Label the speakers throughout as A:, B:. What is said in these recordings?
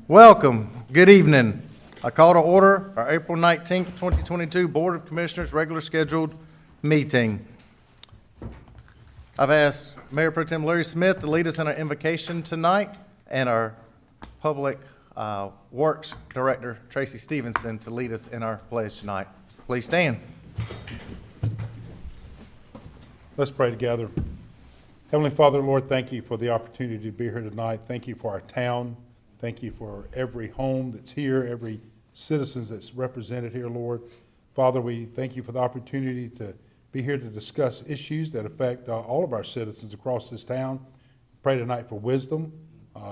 A: Welcome. Good evening. I call to order our April 19th, 2022 Board of Commissioners regular scheduled meeting. I've asked Mayor Pro Tem Larry Smith to lead us in our invocation tonight and our Public Works Director Tracy Stevenson to lead us in our pledge tonight. Please stand.
B: Let's pray together. Heavenly Father, Lord, thank you for the opportunity to be here tonight. Thank you for our town. Thank you for every home that's here, every citizen that's represented here, Lord. Father, we thank you for the opportunity to be here to discuss issues that affect all of our citizens across this town. Pray tonight for wisdom.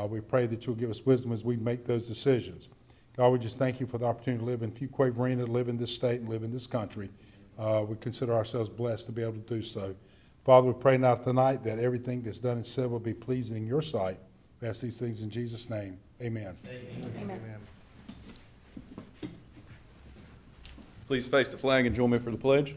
B: We pray that you'll give us wisdom as we make those decisions. God, we just thank you for the opportunity to live in Fuquay-Varina, live in this state, and live in this country. We consider ourselves blessed to be able to do so. Father, we pray now tonight that everything that's done and said will be pleasing in your sight. We ask these things in Jesus' name. Amen.
C: Amen. Amen.
D: Please face the flag and join me for the pledge.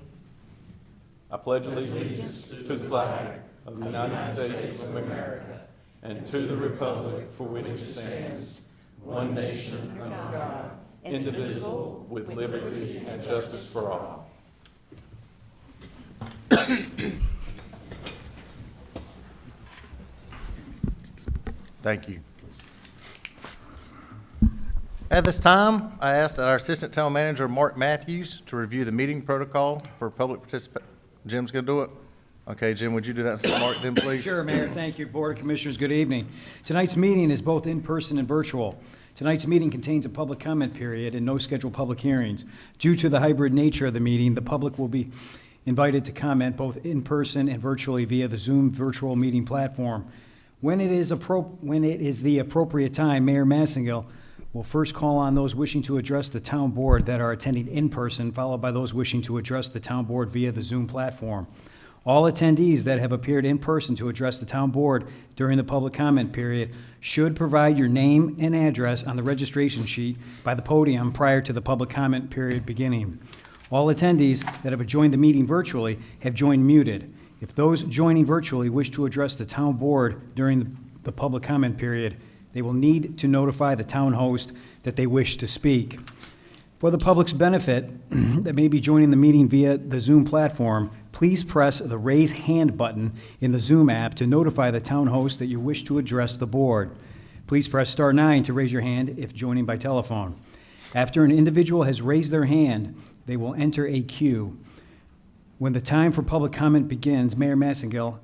D: I pledge allegiance to the flag of the United States of America and to the republic for which it stands, one nation under God, indivisible, with liberty and justice for all.
A: Thank you. At this time, I ask that our Assistant Town Manager, Mark Matthews, to review the meeting protocol for public participation. Jim's going to do it? Okay, Jim, would you do that, Mark, then, please?
E: Sure, Mayor. Thank you. Board of Commissioners, good evening. Tonight's meeting is both in-person and virtual. Tonight's meeting contains a public comment period and no scheduled public hearings. Due to the hybrid nature of the meeting, the public will be invited to comment both in person and virtually via the Zoom virtual meeting platform. When it is the appropriate time, Mayor Massengill will first call on those wishing to address the town board that are attending in person, followed by those wishing to address the town board via the Zoom platform. All attendees that have appeared in person to address the town board during the public comment period should provide your name and address on the registration sheet by the podium prior to the public comment period beginning. All attendees that have joined the meeting virtually have joined muted. If those joining virtually wish to address the town board during the public comment period, they will need to notify the town host that they wish to speak. For the public's benefit that may be joining the meeting via the Zoom platform, please press the raise hand button in the Zoom app to notify the town host that you wish to address the board. Please press star 9 to raise your hand if joining by telephone. After an individual has raised their hand, they will enter a queue. When the time for public comment begins, Mayor Massengill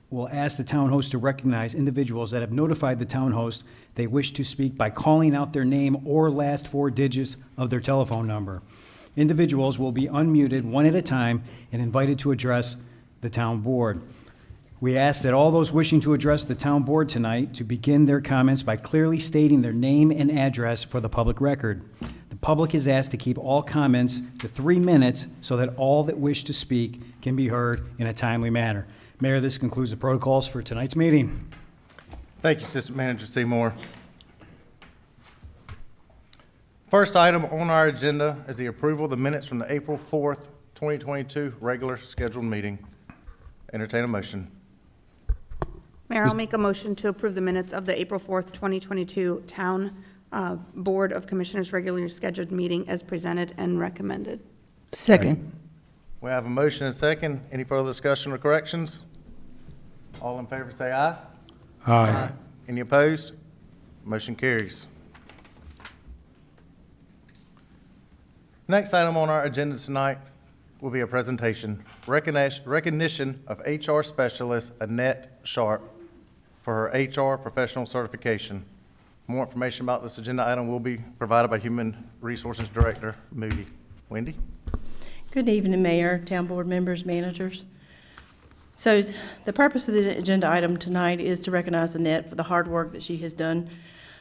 E: will ask the town host to recognize individuals that have notified the town host they wish to speak by calling out their name or last 4 digits of their telephone number. Individuals will be unmuted one at a time and invited to address the town board. We ask that all those wishing to address the town board tonight to begin their comments by clearly stating their name and address for the public record. The public is asked to keep all comments to 3 minutes so that all that wish to speak can be heard in a timely manner. Mayor, this concludes the protocols for tonight's meeting.
A: Thank you, Assistant Manager Seymour. First item on our agenda is the approval of the minutes from the April 4th, 2022 regular scheduled meeting. Entertain a motion.
C: Mayor, I'll make a motion to approve the minutes of the April 4th, 2022 Town Board of Commissioners regularly scheduled meeting as presented and recommended.
F: Second.
A: We have a motion and a second. Any further discussion or corrections? All in favor say aye.
B: Aye.
A: Any opposed? Motion carries. Next item on our agenda tonight will be a presentation. Recognition of HR Specialist Annette Sharp for her HR Professional Certification. More information about this agenda item will be provided by Human Resources Director Moody. Wendy?
F: Good evening, Mayor, Town Board members, managers. So the purpose of the agenda item tonight is to recognize Annette for the hard work that she has done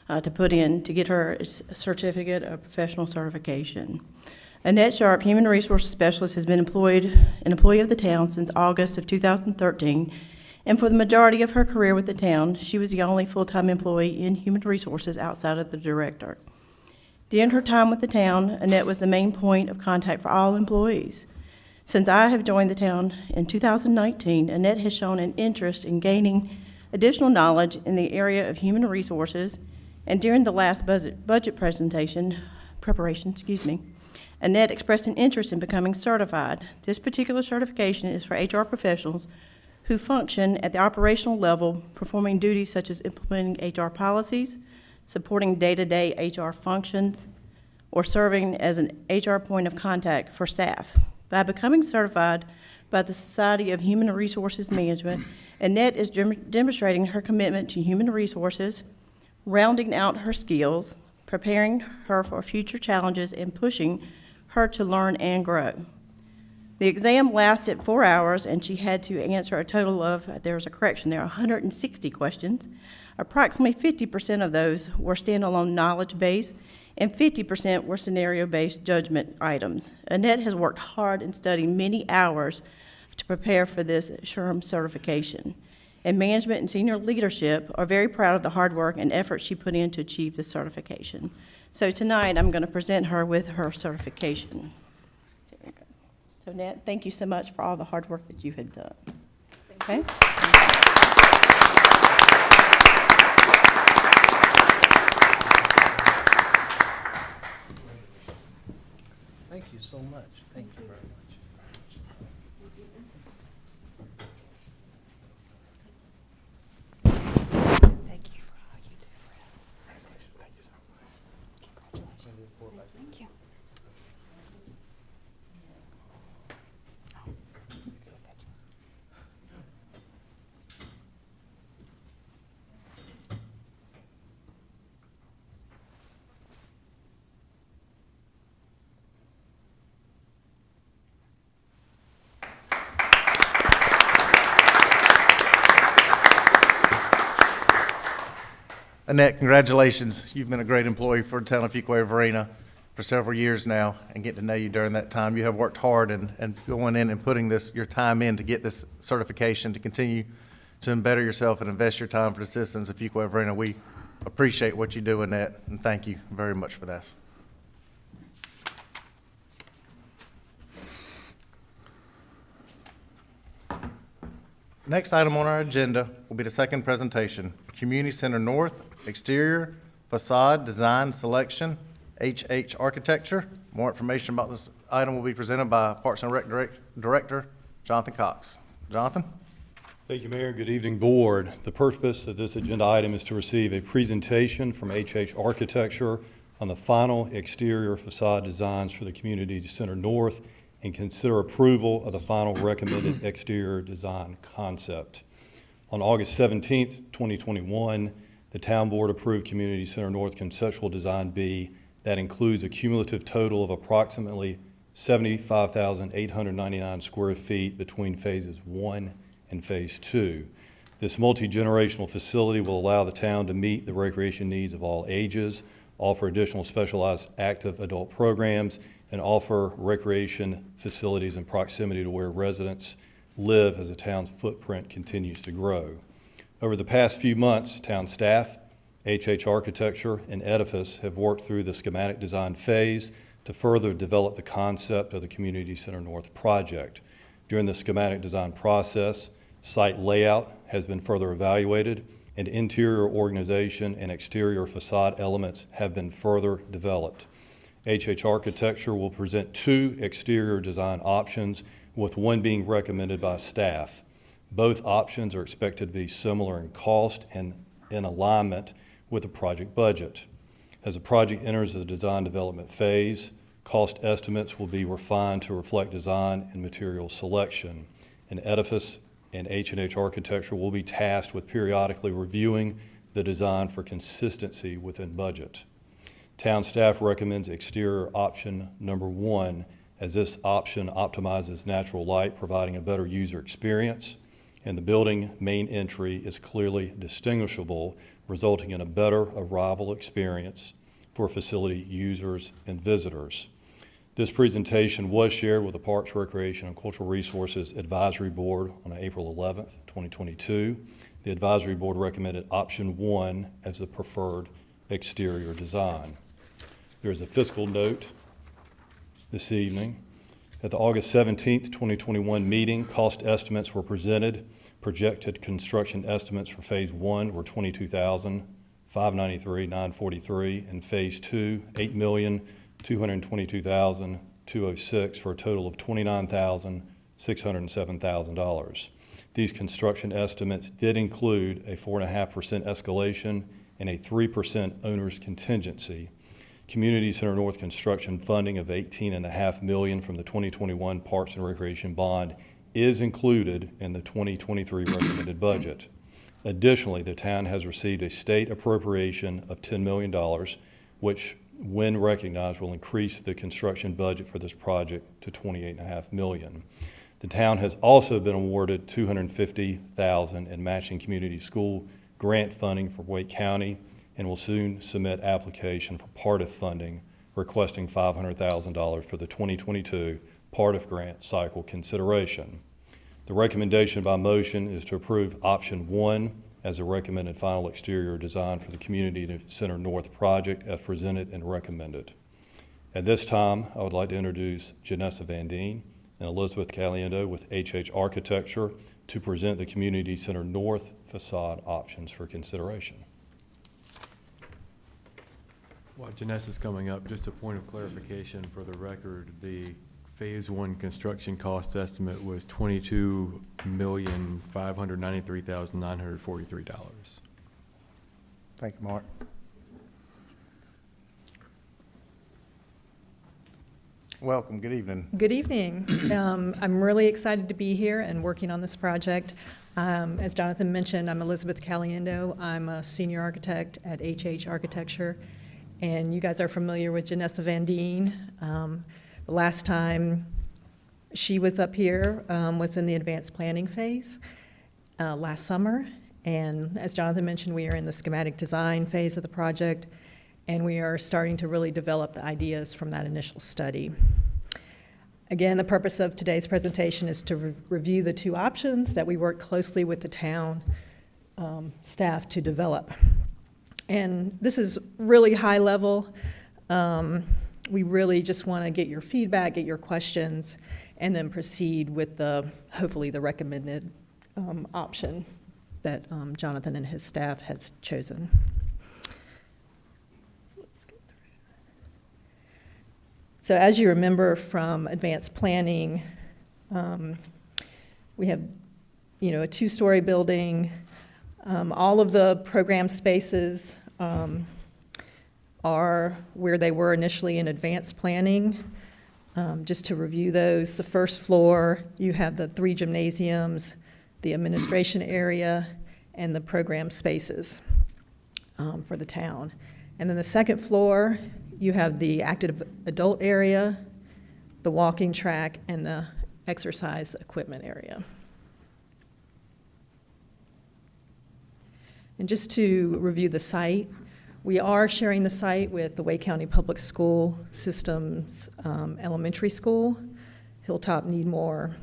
F: to put in to get her certificate of professional certification. Annette Sharp, Human Resources Specialist, has been an employee of the town since August of 2013, and for the majority of her career with the town, she was the only full-time employee in Human Resources outside of the director. During her time with the town, Annette was the main point of contact for all employees. Since I have joined the town in 2019, Annette has shown an interest in gaining additional knowledge in the area of human resources And during the last budget preparation, Annette expressed an interest in becoming certified. This particular certification is for HR professionals who function at the operational level, performing duties such as implementing HR policies, supporting day-to-day HR functions, or serving as an HR point of contact for staff. By becoming certified by the Society of Human Resources Management, Annette is demonstrating her commitment to human resources, rounding out her skills, preparing her for future challenges, and pushing her to learn and grow. The exam lasted 4 hours, and she had to answer a total of, there's a correction there, 160 questions. Approximately 50% of those were standalone knowledge-based, and 50% were scenario-based judgment items. Annette has worked hard and studied many hours to prepare for this SHRM certification. And management and senior leadership are very proud of the hard work and effort she put in to achieve this certification. So tonight, I'm going to present her with her certification. There we go. So Annette, thank you so much for all the hard work that you had done. Okay?
A: Thank you so much. Thank you very much.
C: Thank you for all you do for us.
A: Thank you so much. Congratulations.
C: Thank you.
A: Annette, congratulations. You've been a great employee for the town of Fuquay-Varina for several years now, and getting to know you during that time. You have worked hard and going in and putting your time in to get this certification, to continue to better yourself and invest your time for the citizens of Fuquay-Varina. We appreciate what you do, Annette, and thank you very much for this. Next item on our agenda will be the second presentation, Community Center North Exterior Facade Design Selection, HH Architecture. More information about this item will be presented by Parks and Rec Director Jonathan Cox. Jonathan?
G: Thank you, Mayor. Good evening, Board. The purpose of this agenda item is to receive a presentation from HH Architecture on the final exterior facade designs for the Community Center North and consider approval of the final recommended exterior design concept. On August 17th, 2021, the Town Board approved Community Center North Conceptual Design B that includes a cumulative total of approximately 75,899 square feet between phases 1 and phase 2. This multi-generational facility will allow the town to meet the recreation needs of all ages, offer additional specialized active adult programs, and offer recreation facilities in proximity to where residents live as the town's footprint continues to grow. Over the past few months, town staff, HH Architecture, and Edifice have worked through the schematic design phase to further develop the concept of the Community Center North project. During the schematic design process, site layout has been further evaluated, and interior organization and exterior facade elements have been further developed. HH Architecture will present 2 exterior design options, with one being recommended by staff. Both options are expected to be similar in cost and in alignment with the project budget. As the project enters the design development phase, cost estimates will be refined to reflect design and material selection. An Edifice and H&H Architecture will be tasked with periodically reviewing the design for consistency within budget. Town staff recommends exterior option number 1, as this option optimizes natural light, providing a better user experience, and the building main entry is clearly distinguishable, resulting in a better arrival experience for facility users and visitors. This presentation was shared with the Parks, Recreation, and Cultural Resources Advisory Board on April 11th, 2022. The Advisory Board recommended option 1 as the preferred exterior design. There is a fiscal note this evening. At the August 17th, 2021 meeting, cost estimates were presented. Projected construction estimates for phase 1 were $22,000, $593,943, and Phase 2, $8,222,206, for a total of $29,607,000. These construction estimates did include a 4.5% escalation and a 3% owner's contingency. Community Center North construction funding of $18.5 million from the 2021 Parks and Recreation Bond is included in the 2023 recommended budget. Additionally, the town has received a state appropriation of $10 million, which, when recognized, will increase the construction budget for this project to $28.5 million. The town has also been awarded $250,000 in matching community school grant funding for Wake County and will soon submit application for part-of funding, requesting $500,000 for the 2022 part-of grant cycle consideration. The recommendation by motion is to approve option 1 as a recommended final exterior design for the Community Center North project as presented and recommended. At this time, I would like to introduce Janessa Van Deen and Elizabeth Caliendo with HH Architecture to present the Community Center North facade options for consideration.
H: While Janessa's coming up, just a point of clarification for the record, the Phase 1 construction cost estimate was $22,593,943.
A: Thank you, Mark. Welcome, good evening.
I: Good evening. I'm really excited to be here and working on this project. As Jonathan mentioned, I'm Elizabeth Caliendo. I'm a senior architect at HH Architecture, and you guys are familiar with Janessa Van Deen. The last time she was up here was in the advanced planning phase last summer, and as Jonathan mentioned, we are in the schematic design phase of the project, and we are starting to really develop the ideas from that initial study. Again, the purpose of today's presentation is to review the two options that we worked closely with the town staff to develop. And this is really high level. We really just want to get your feedback, get your questions, and then proceed with hopefully the recommended option that Jonathan and his staff has chosen. So as you remember from advanced planning, we have, a two-story building. All of the program spaces are where they were initially in advanced planning. Just to review those, the first floor, you have the 3 gymnasiums, the administration area, and the program spaces for the town. And then the second floor, you have the active adult area, the walking track, and the exercise equipment area. And just to review the site, we are sharing the site with the Wake County Public School System's elementary school, Hilltop Needmore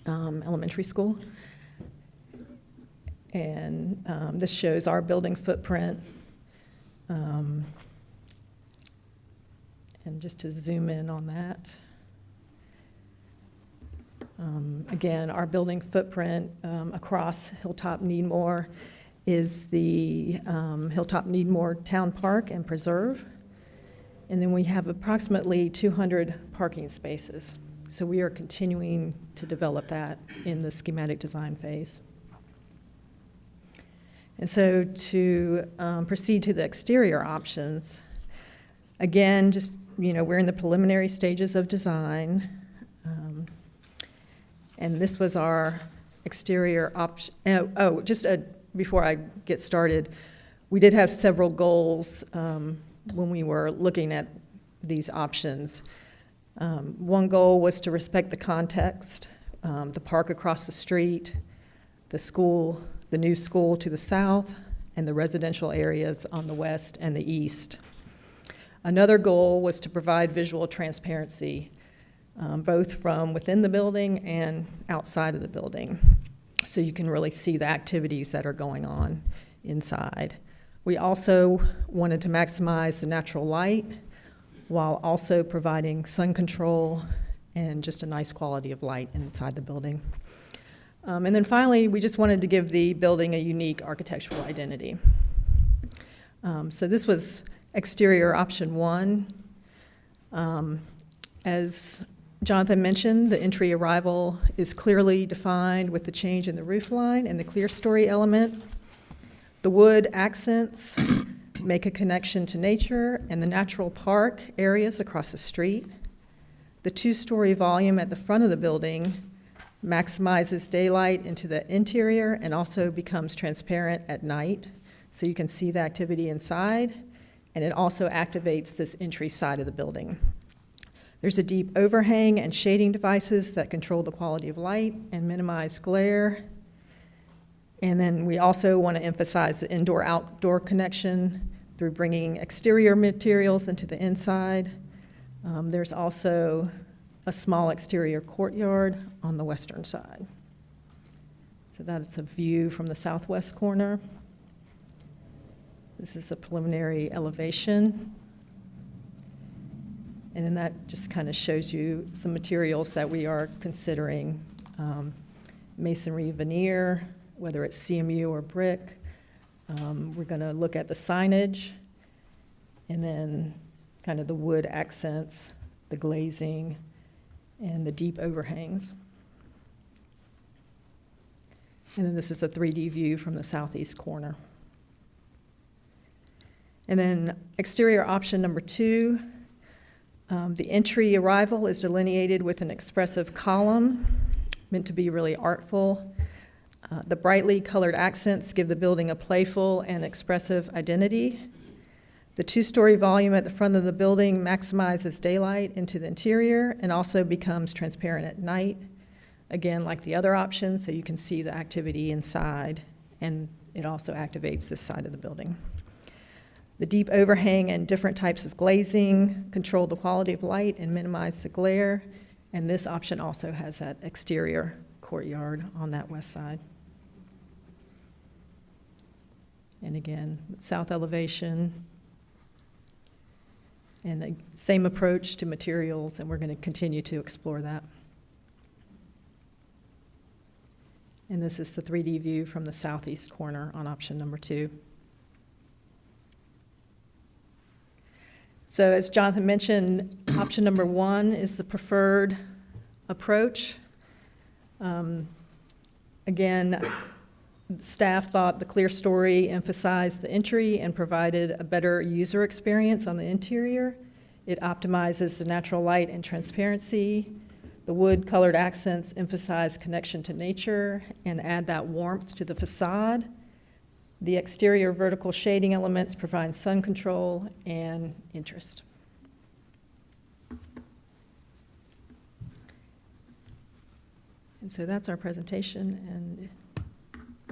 I: Elementary School. And this shows our building footprint. And just to zoom in on that. Again, our building footprint across Hilltop Needmore is the Hilltop Needmore Town Park and Preserve. And then we have approximately 200 parking spaces. So we are continuing to develop that in the schematic design phase. And so to proceed to the exterior options, again, just, we're in the preliminary stages of design. And this was our exterior option. Before I get started, we did have several goals when we were looking at these options. One goal was to respect the context, the park across the street, the school, the new school to the south, and the residential areas on the west and the east. Another goal was to provide visual transparency, both from within the building and outside of the building, so you can really see the activities that are going on inside. We also wanted to maximize the natural light while also providing sun control and just a nice quality of light inside the building. And then finally, we just wanted to give the building a unique architectural identity. So this was exterior option 1. As Jonathan mentioned, the entry arrival is clearly defined with the change in the roof line and the clear story element. The wood accents make a connection to nature and the natural park areas across the street. The 2-story volume at the front of the building maximizes daylight into the interior and also becomes transparent at night, so you can see the activity inside, and it also activates this entry side of the building. There's a deep overhang and shading devices that control the quality of light and minimize glare. And then we also want to emphasize the indoor-outdoor connection through bringing exterior materials into the inside. There's also a small exterior courtyard on the western side. So that's a view from the southwest corner. This is a preliminary elevation. And then that just kind of shows you some materials that we are considering. Masonry veneer, whether it's CMU or brick. We're going to look at the signage, and then kind of the wood accents, the glazing, and the deep overhangs. And then this is a 3D view from the southeast corner. And then exterior option number 2, the entry arrival is delineated with an expressive column, meant to be really artful. The brightly colored accents give the building a playful and expressive identity. The 2-story volume at the front of the building maximizes daylight into the interior and also becomes transparent at night. Again, like the other option, so you can see the activity inside, and it also activates this side of the building. The deep overhang and different types of glazing control the quality of light and minimize the glare, and this option also has that exterior courtyard on that west side. And again, south elevation, and the same approach to materials, and we're going to continue to explore that. And this is the 3D view from the southeast corner on option number 2. So as Jonathan mentioned, option number 1 is the preferred approach. Again, staff thought the clear story emphasized the entry and provided a better user experience on the interior. It optimizes the natural light and transparency. The wood-colored accents emphasize connection to nature and add that warmth to the facade. The exterior vertical shading elements provide sun control and interest. And so that's our presentation, and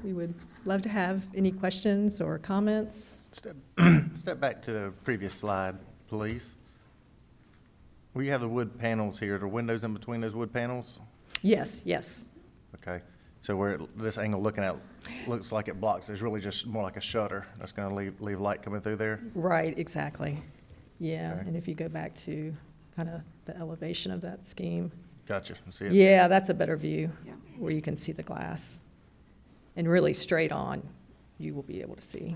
I: we would love to have any questions or comments.
A: Step back to the previous slide, please. Where you have the wood panels here, are there windows in between those wood panels?
I: Yes, yes.
A: Okay, so where this angle looking at looks like it blocks, there's really just more like a shutter that's going to leave light coming through there?
I: Right, exactly. Yeah,
A: Okay.
I: and if you go back to kind of the elevation of that scheme.
A: Gotcha, I see it.
I: Yeah, that's a better view,
C: Yeah.
I: where you can see the glass. And really straight on, you will be able to see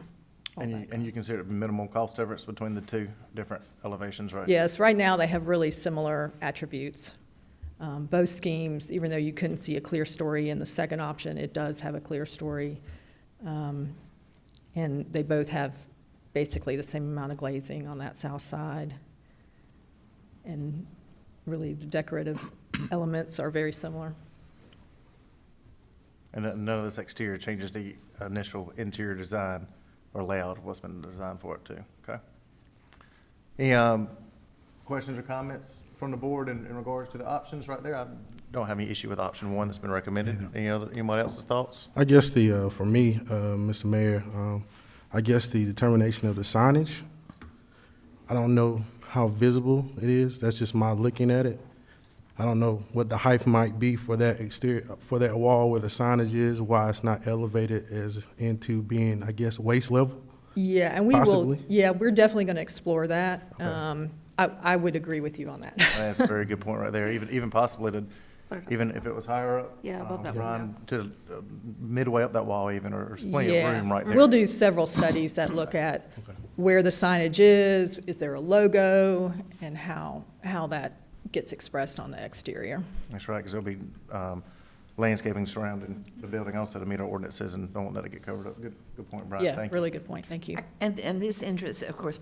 I: all that
A: And you
I: glass.
A: consider it minimal cost difference between the two different elevations, right?
I: Yes, right now they have really similar attributes. Both schemes, even though you couldn't see a clear story in the second option, it does have a clear story. And they both have basically the same amount of glazing on that south side. And really the decorative elements are very similar.
A: And none of this exterior changes the initial interior design or layout of what's been designed for it too, okay? Any questions or comments from the board in regards to the options right there? I don't have any issue with option 1 that's been recommended. Anybody else's thoughts?
J: I guess for me, Mr. Mayor, I guess the determination of the signage, I don't know how visible it is. That's just my looking at it. I don't know what the height might be for that exterior, for that wall where the signage is, why it's not elevated as into being, I guess, waist level.
I: Yeah, and we will,
J: Possibly.
I: yeah, we're definitely going to explore that.
J: Okay.
I: I would agree with you on that.
A: That's a very good point right there. Even possibly to Even if it was higher up?
C: Yeah, above that
A: Ryan, to midway up that wall even, or there's plenty of room right there.
I: We'll do several studies that look at where the signage is there a logo, and how that gets expressed on the exterior.
A: That's right, because there'll be landscaping surrounding the building also to meet our ordinances, and don't want that to get covered up. Good point, Brian.
I: Yeah,
A: Thank you.
I: really good point, thank you.
K: And this entrance, of course,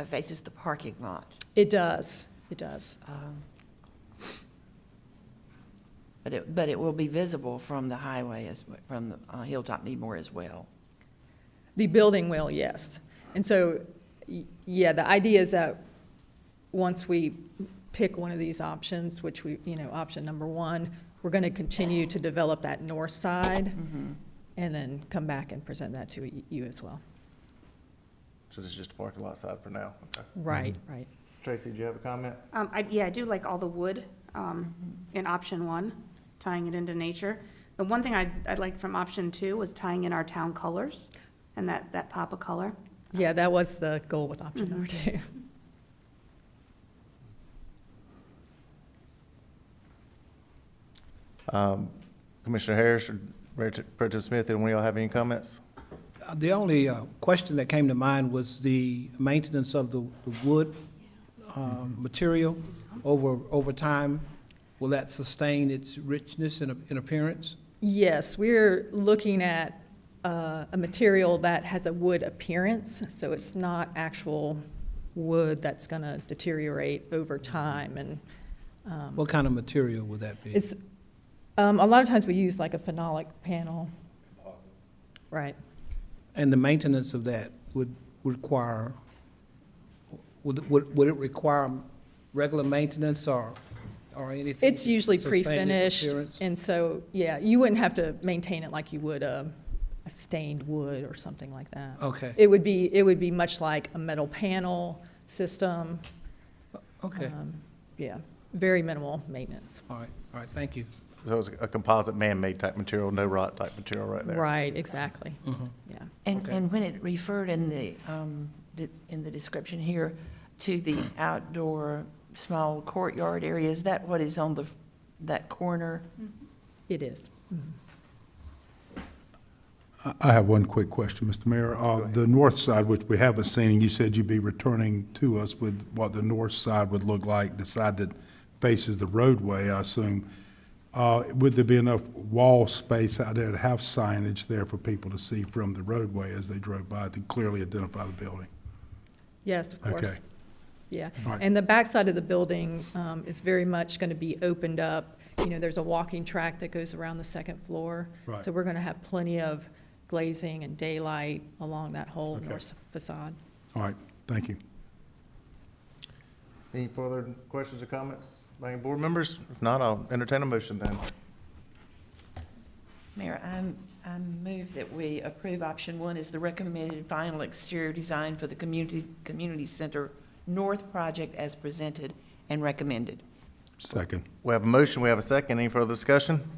K: faces the parking lot.
I: It does, it does.
K: But it will be visible from the highway, from the Hilltop Needmore as well.
I: The building will, yes. And so, yeah, the idea is that once we pick one of these options, which option number one, we're going to continue to develop that north side and then come back and present that to you as well.
A: So this is just a parking lot side for now. Okay.
I: Right, right.
A: Tracy, do you have a comment?
C: I do like all the wood in option one, tying it into nature. The one thing I'd like from option two was tying in our town colors and that pop of color.
I: Yeah, that was the goal with option number two.
A: Commissioner Harris or Pro Tem Smith, anyone y'all have any comments?
L: The only question that came to mind was the maintenance of the wood material over time. Will that sustain its richness in appearance?
I: Yes, we're looking at a material that has a wood appearance, so it's not actual wood that's going to deteriorate over time. And
L: What kind of material would that be?
I: it's a lot of times we use like a phenolic panel. Right.
L: And the maintenance of that would require, would it require regular maintenance or anything?
I: It's usually
L: to sustain its
I: pre-finished,
L: appearance?
I: and so, yeah, you wouldn't have to maintain it like you would a stained wood or something like that.
L: Okay.
I: It would be much like a metal panel system.
L: Okay,
I: Yeah, very minimal maintenance.
L: all right, thank you.
A: So it's a composite man-made type material, no rot type material right there.
I: Right, exactly. Yeah.
K: And when it referred in the description here to the outdoor small courtyard area, is that what is on that corner?
I: It is.
B: I have one quick question, Mr. Mayor. The north side, which we haven't seen, and you said you'd be returning to us with what the north side would look like, the side that faces the roadway, I assume. Would there be enough wall space out there to have signage there for people to see from the roadway as they drove by to clearly identify the building?
I: Yes, of course.
B: Okay.
I: Yeah,
B: All right.
I: and the backside of the building is very much going to be opened up. There's a walking track that goes around the second floor.
B: Right.
I: So we're going to have plenty of glazing and daylight along that whole
B: Okay.
I: north facade.
B: All right, thank you.
A: Any further questions or comments by any board members? If not, I'll entertain a motion then.
K: Mayor, I move that we approve option one as the recommended final exterior design for the community center north project as presented and recommended.
B: Second.
A: We have a motion, we have a second. Any further discussion?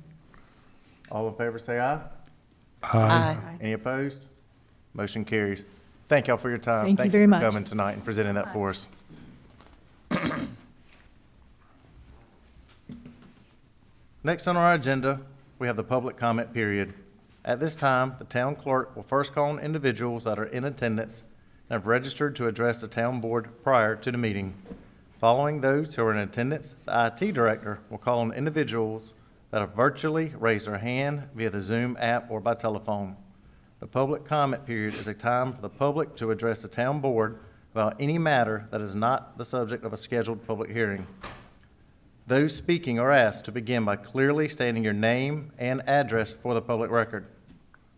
A: All in favor say aye.
K: Aye.
A: Any opposed? Motion carries. Thank y'all for your time.
I: Thank you very much.
A: for coming tonight and presenting that for us. Next on our agenda, we have the public comment period. At this time, the town clerk will first call on individuals that are in attendance and have registered to address the town board prior to the meeting. Following those who are in attendance, the IT director will call on individuals that have virtually raised their hand via the Zoom app or by telephone. The public comment period is a time for the public to address the town board about any matter that is not the subject of a scheduled public hearing. Those speaking are asked to begin by clearly stating your name and address for the public record.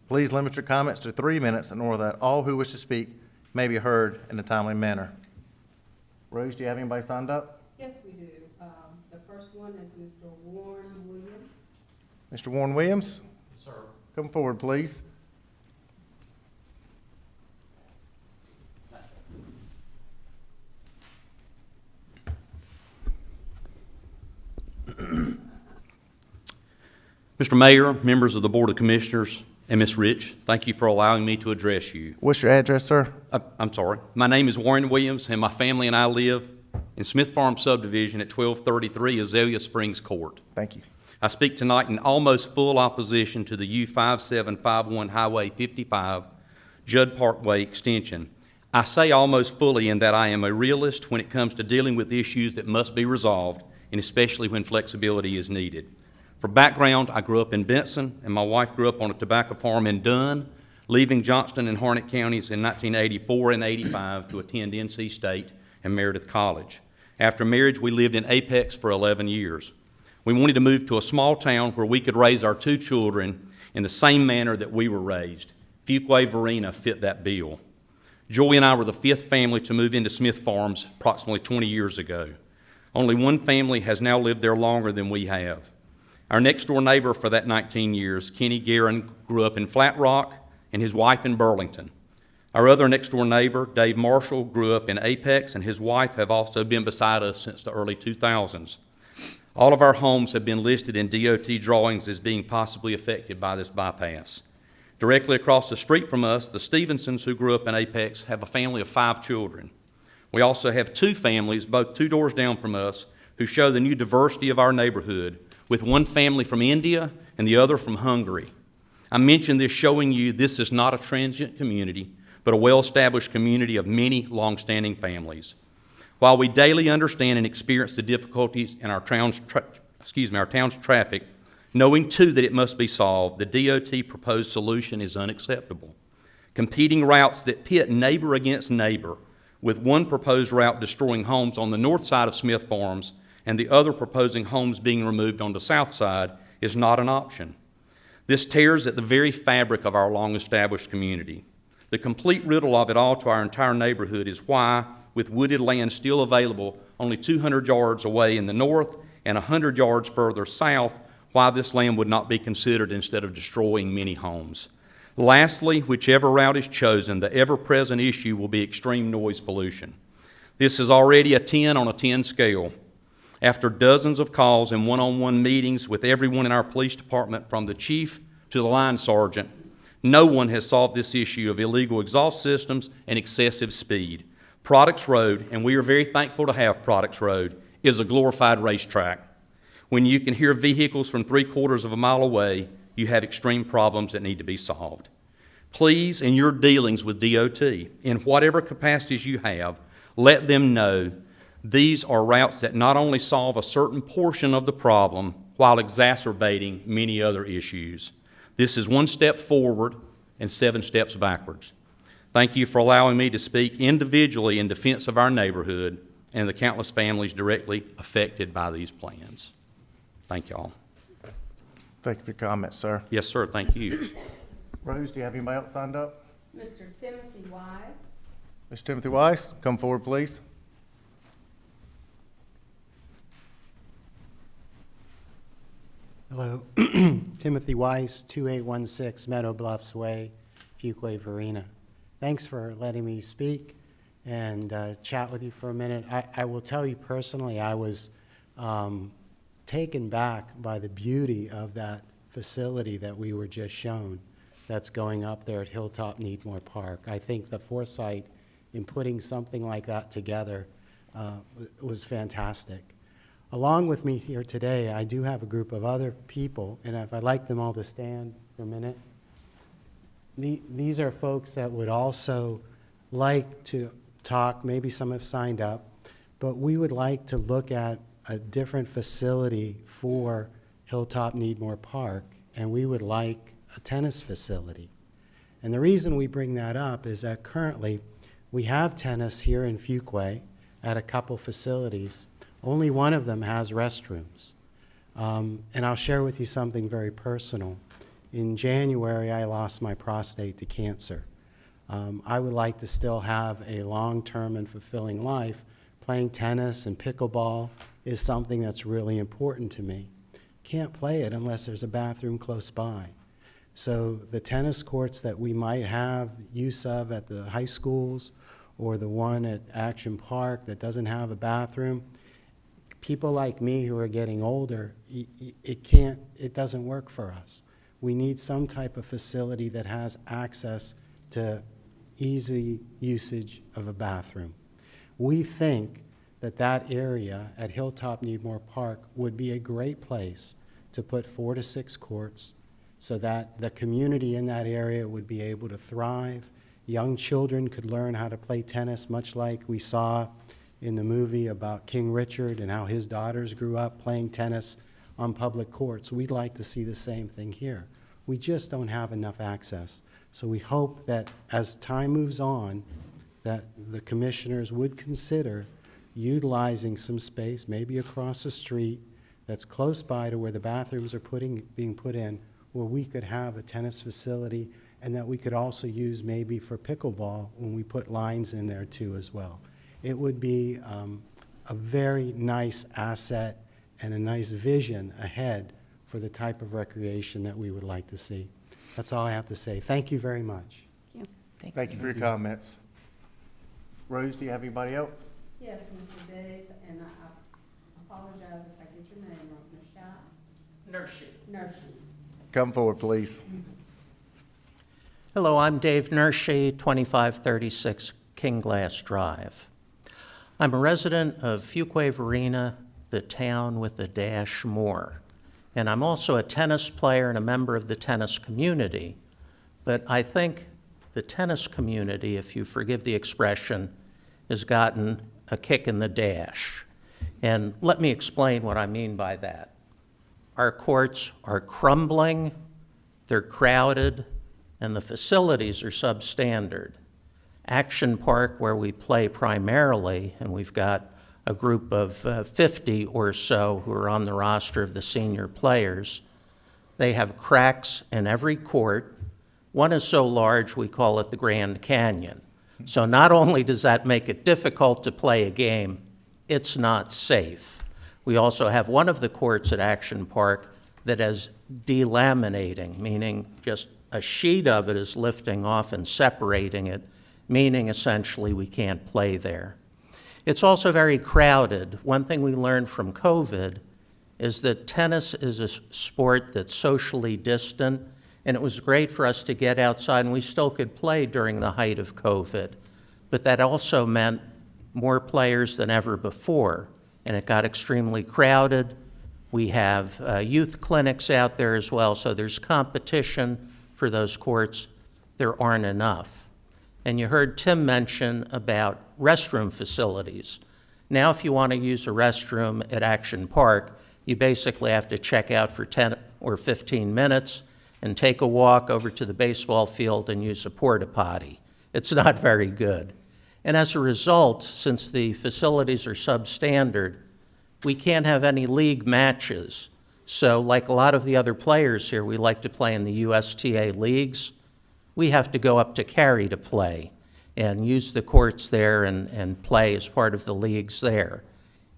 A: Please limit your comments to 3 minutes in order that all who wish to speak may be heard in a timely manner. Rose, do you have anybody signed up?
M: Yes, we do. The first one is Mr. Warren Williams.
A: Mr. Warren Williams? Yes, sir. Come forward, please.
N: Mr. Mayor, members of the Board of Commissioners, and Ms. Rich, thank you for allowing me to address you.
A: What's your address, sir?
N: I'm sorry. My name is Warren Williams, and my family and I live in Smith Farm subdivision at 1233 Azalea Springs Court.
A: Thank you.
N: I speak tonight in almost full opposition to the U5751 Highway 55 Judd Parkway extension. I say almost fully in that I am a realist when it comes to dealing with issues that must be resolved, and especially when flexibility is needed. For background, I grew up in Benson, and my wife grew up on a tobacco farm in Dunn, leaving Johnston and Harnett counties in 1984 and 85 to attend NC State and Meredith College. After marriage, we lived in Apex for 11 years. We wanted to move to a small town where we could raise our 2 children in the same manner that we were raised. Fuquay-Varina fit that bill. Joy and I were the 5th family to move into Smith Farms approximately 20 years ago. Only one family has now lived there longer than we have. Our next-door neighbor for that 19 years, Kenny Guerin, grew up in Flat Rock, and his wife in Burlington. Our other next-door neighbor, Dave Marshall, grew up in Apex, and his wife have also been beside us since the early 2000s. All of our homes have been listed in DOT drawings as being possibly affected by this bypass. Directly across the street from us, the Stevensons, who grew up in Apex, have a family of 5 children. We also have 2 families, both 2 doors down from us, who show the new diversity of our neighborhood, with one family from India and the other from Hungary. I mention this showing you this is not a transient community, but a well-established community of many long-standing families. While we daily understand and experience the difficulties in our town's traffic, knowing too that it must be solved, the DOT proposed solution is unacceptable. Competing routes that pit neighbor against neighbor, with one proposed route destroying homes on the north side of Smith Farms and the other proposing homes being removed on the south side, is not an option. This tears at the very fabric of our long-established community. The complete riddle of it all to our entire neighborhood is why, with wooded land still available only 200 yards away in the north and 100 yards further south, why this land would not be considered instead of destroying many homes. Lastly, whichever route is chosen, the ever-present issue will be extreme noise pollution. This is already a 10 on a 10 scale. After dozens of calls and one-on-one meetings with everyone in our police department, from the chief to the line sergeant, no one has solved this issue of illegal exhaust systems and excessive speed. Products Road, and we are very thankful to have Products Road, is a glorified racetrack. When you can hear vehicles from 3/4 of a mile away, you have extreme problems that need to be solved. Please, in your dealings with DOT, in whatever capacities you have, let them know these are routes that not only solve a certain portion of the problem while exacerbating many other issues. This is 1 step forward and 7 steps backwards. Thank you for allowing me to speak individually in defense of our neighborhood and the countless families directly affected by these plans. Thank you all.
A: Thank you for your comments, sir.
N: Yes, sir. Thank you.
A: Rose, do you have anybody else signed up?
M: Mr. Timothy Wise.
A: Mr. Timothy Weiss, come forward, please.
O: Hello, Timothy Weiss, 2816 Meadow Bluffs Way, Fuquay-Varina. Thanks for letting me speak and chat with you for a minute. I will tell you personally, I was taken back by the beauty of that facility that we were just shown that's going up there at Hilltop Needmore Park. I think the foresight in putting something like that together was fantastic. Along with me here today, I do have a group of other people, and if I'd like them all to stand for a minute. These are folks that would also like to talk. Maybe some have signed up, but we would like to look at a different facility for Hilltop Needmore Park, and we would like a tennis facility. And the reason we bring that up is that currently we have tennis here in Fuquay at a couple facilities. Only one of them has restrooms. And I'll share with you something very personal. In January, I lost my prostate to cancer. I would like to still have a long-term and fulfilling life. Playing tennis and pickleball is something that's really important to me. Can't play it unless there's a bathroom close by. So the tennis courts that we might have use of at the high schools, or the one at Action Park that doesn't have a bathroom, people like me who are getting older, it doesn't work for us. We need some type of facility that has access to easy usage of a bathroom. We think that that area at Hilltop Needmore Park would be a great place to put 4 to 6 courts so that the community in that area would be able to thrive. Young children could learn how to play tennis, much like we saw in the movie about King Richard and how his daughters grew up playing tennis on public courts. We'd like to see the same thing here. We just don't have enough access. So we hope that as time moves on, that the commissioners would consider utilizing some space, maybe across the street, that's close by to where the bathrooms are being put in, where we could have a tennis facility, and that we could also use maybe for pickleball when we put lines in there too as well. It would be a very nice asset and a nice vision ahead for the type of recreation that we would like to see. That's all I have to say. Thank you very much.
A: Thank you for your comments. Rose, do you have anybody else?
M: Yes, Mr. Dave, and I apologize if I get your name wrong, Nurshi.
A: Come forward, please.
P: Hello, I'm Dave Nurshi, 2536 King Glass Drive. I'm a resident of Fuquay-Varina, the town with a dash more. And I'm also a tennis player and a member of the tennis community. But I think the tennis community, if you forgive the expression, has gotten a kick in the dash. And let me explain what I mean by that. Our courts are crumbling, they're crowded, and the facilities are substandard. Action Park, where we play primarily, and we've got a group of 50 or so who are on the roster of the senior players, they have cracks in every court. One is so large we call it the Grand Canyon. So not only does that make it difficult to play a game, it's not safe. We also have one of the courts at Action Park that has delaminating, meaning just a sheet of it is lifting off and separating it, meaning essentially we can't play there. It's also very crowded. One thing we learned from COVID is that tennis is a sport that's socially distant, and it was great for us to get outside, and we still could play during the height of COVID. But that also meant more players than ever before, and it got extremely crowded. We have youth clinics out there as well, so there's competition for those courts. There aren't enough. And you heard Tim mention about restroom facilities. Now, if you want to use a restroom at Action Park, you basically have to check out for 10 or 15 minutes and take a walk over to the baseball field and use a porta potty. It's not very good. And as a result, since the facilities are substandard, we can't have any league matches. So like a lot of the other players here, we like to play in the USTA leagues. We have to go up to Cary to play and use the courts there and play as part of the leagues there.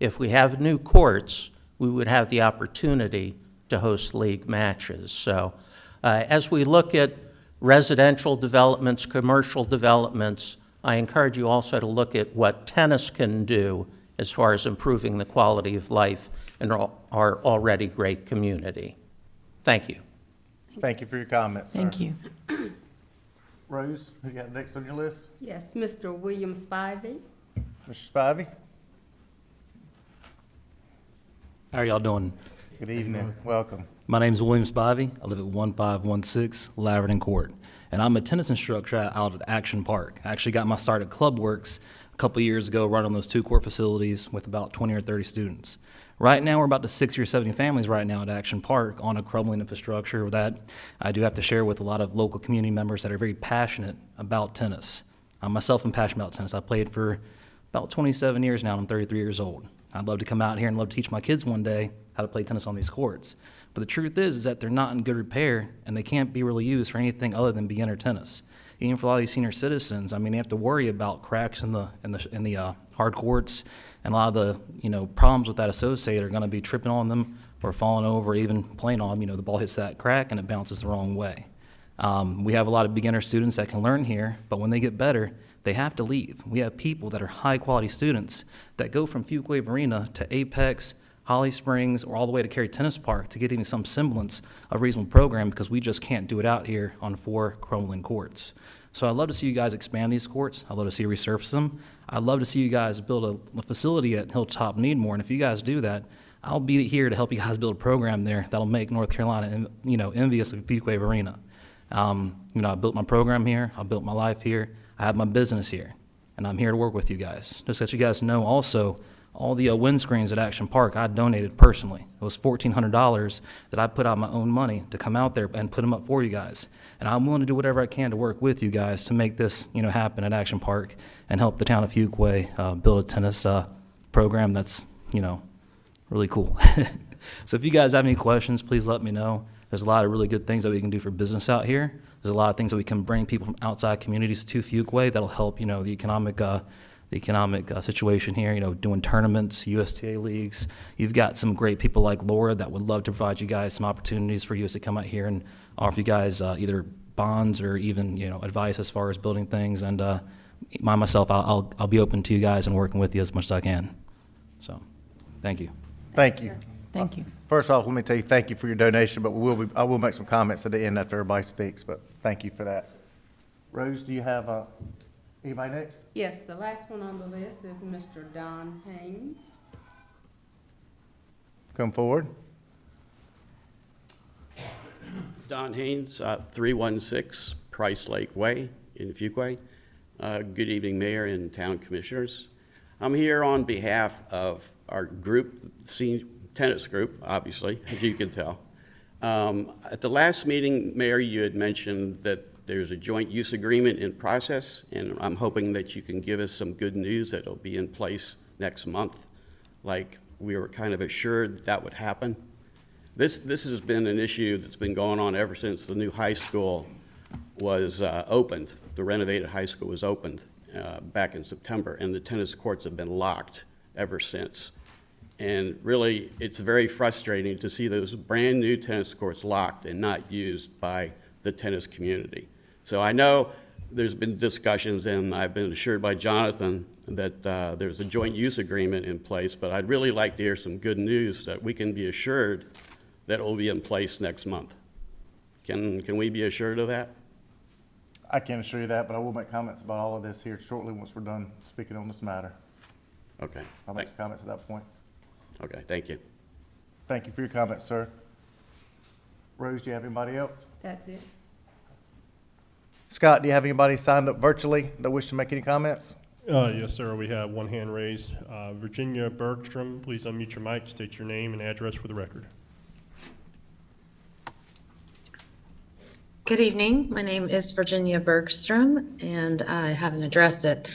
P: If we have new courts, we would have the opportunity to host league matches. So as we look at residential developments, commercial developments, I encourage you also to look at what tennis can do as far as improving the quality of life in our already great community. Thank you.
A: Thank you for your comments, sir.
K: Thank you.
A: Rose, who you got next on your list?
M: Yes, Mr. William Spivey.
A: Mr. Spivey?
Q: How are y'all doing?
A: Good evening. Welcome.
Q: My name is William Spivey. I live at 1516 Laverton Court, and I'm a tennis instructor out at Action Park. I actually got my start at Clubworks a couple years ago, running those 2 court facilities with about 20 or 30 students. Right now, we're about to 60 or 70 families right now at Action Park on a crumbling infrastructure that I do have to share with a lot of local community members that are very passionate about tennis. I myself am passionate about tennis. I played for about 27 years now, and I'm 33 years old. I'd love to come out here and love to teach my kids one day how to play tennis on these courts. But the truth is that they're not in good repair, and they can't be really used for anything other than beginner tennis. Even for a lot of these senior citizens, I mean, they have to worry about cracks in the hard courts, and a lot of the problems with that associated are going to be tripping on them or falling over, or even playing on them. The ball hits that crack and it bounces the wrong way. We have a lot of beginner students that can learn here, but when they get better, they have to leave. We have people that are high-quality students that go from Fuquay-Varina to Apex, Holly Springs, or all the way to Cary Tennis Park to get even some semblance of a reasonable program, because we just can't do it out here on 4 crumbling courts. So I'd love to see you guys expand these courts. I'd love to see you resurface them. I'd love to see you guys build a facility at Hilltop Needmore, and if you guys do that, I'll be here to help you guys build a program there that'll make North Carolina, envious of Fuquay-Varina. I built my program here, I built my life here, I have my business here, and I'm here to work with you guys. Just so you guys know also, all the windscreens at Action Park, I donated personally. It was $1,400 that I put out my own money to come out there and put them up for you guys. And I'm willing to do whatever I can to work with you guys to make this, happen at Action Park and help the town of Fuquay build a tennis program that's, really cool. So if you guys have any questions, please let me know. There's a lot of really good things that we can do for business out here. There's a lot of things that we can bring people from outside communities to Fuquay that'll help, the economic situation here, doing tournaments, USTA leagues. You've got some great people like Laura that would love to provide you guys some opportunities for you to come out here and offer you guys either bonds or even, advice as far as building things. And myself, I'll be open to you guys and working with you as much as I can. So, thank you.
A: Thank you.
F: Thank you.
A: First off, let me tell you thank you for your donation, but I will make some comments at the end after everybody speaks, but thank you for that. Rose, do you have anybody next?
M: Yes, the last one on the list is Mr. Don Haynes.
A: Come forward.
R: Don Haynes, 316 Price Lake Way in Fuquay. Good evening, Mayor and Town Commissioners. I'm here on behalf of our group, tennis group, obviously, as you can tell. At the last meeting, Mayor, you had mentioned that there's a joint use agreement in process, and I'm hoping that you can give us some good news that it'll be in place next month, like we were kind of assured that would happen. This has been an issue that's been going on ever since the new high school was opened. The renovated high school was opened back in September, and the tennis courts have been locked ever since. And really, it's very frustrating to see those brand new tennis courts locked and not used by the tennis community. So I know there's been discussions, and I've been assured by Jonathan that there's a joint use agreement in place, but I'd really like to hear some good news that we can be assured that it will be in place next month. Can we be assured of that?
A: I can't assure you that, but I will make comments about all of this here shortly once we're done speaking on this matter.
R: Okay.
A: I'll make some comments at that point.
R: Okay, thank you.
A: Thank you for your comments, sir. Rose, do you have anybody else?
M: That's it.
A: Scott, do you have anybody signed up virtually that wish to make any comments?
S: Yes, sir. We have one hand raised. Virginia Bergstrom, please unmute your mic, state your name and address for the record.
T: Good evening. My name is Virginia Bergstrom, and I have an address at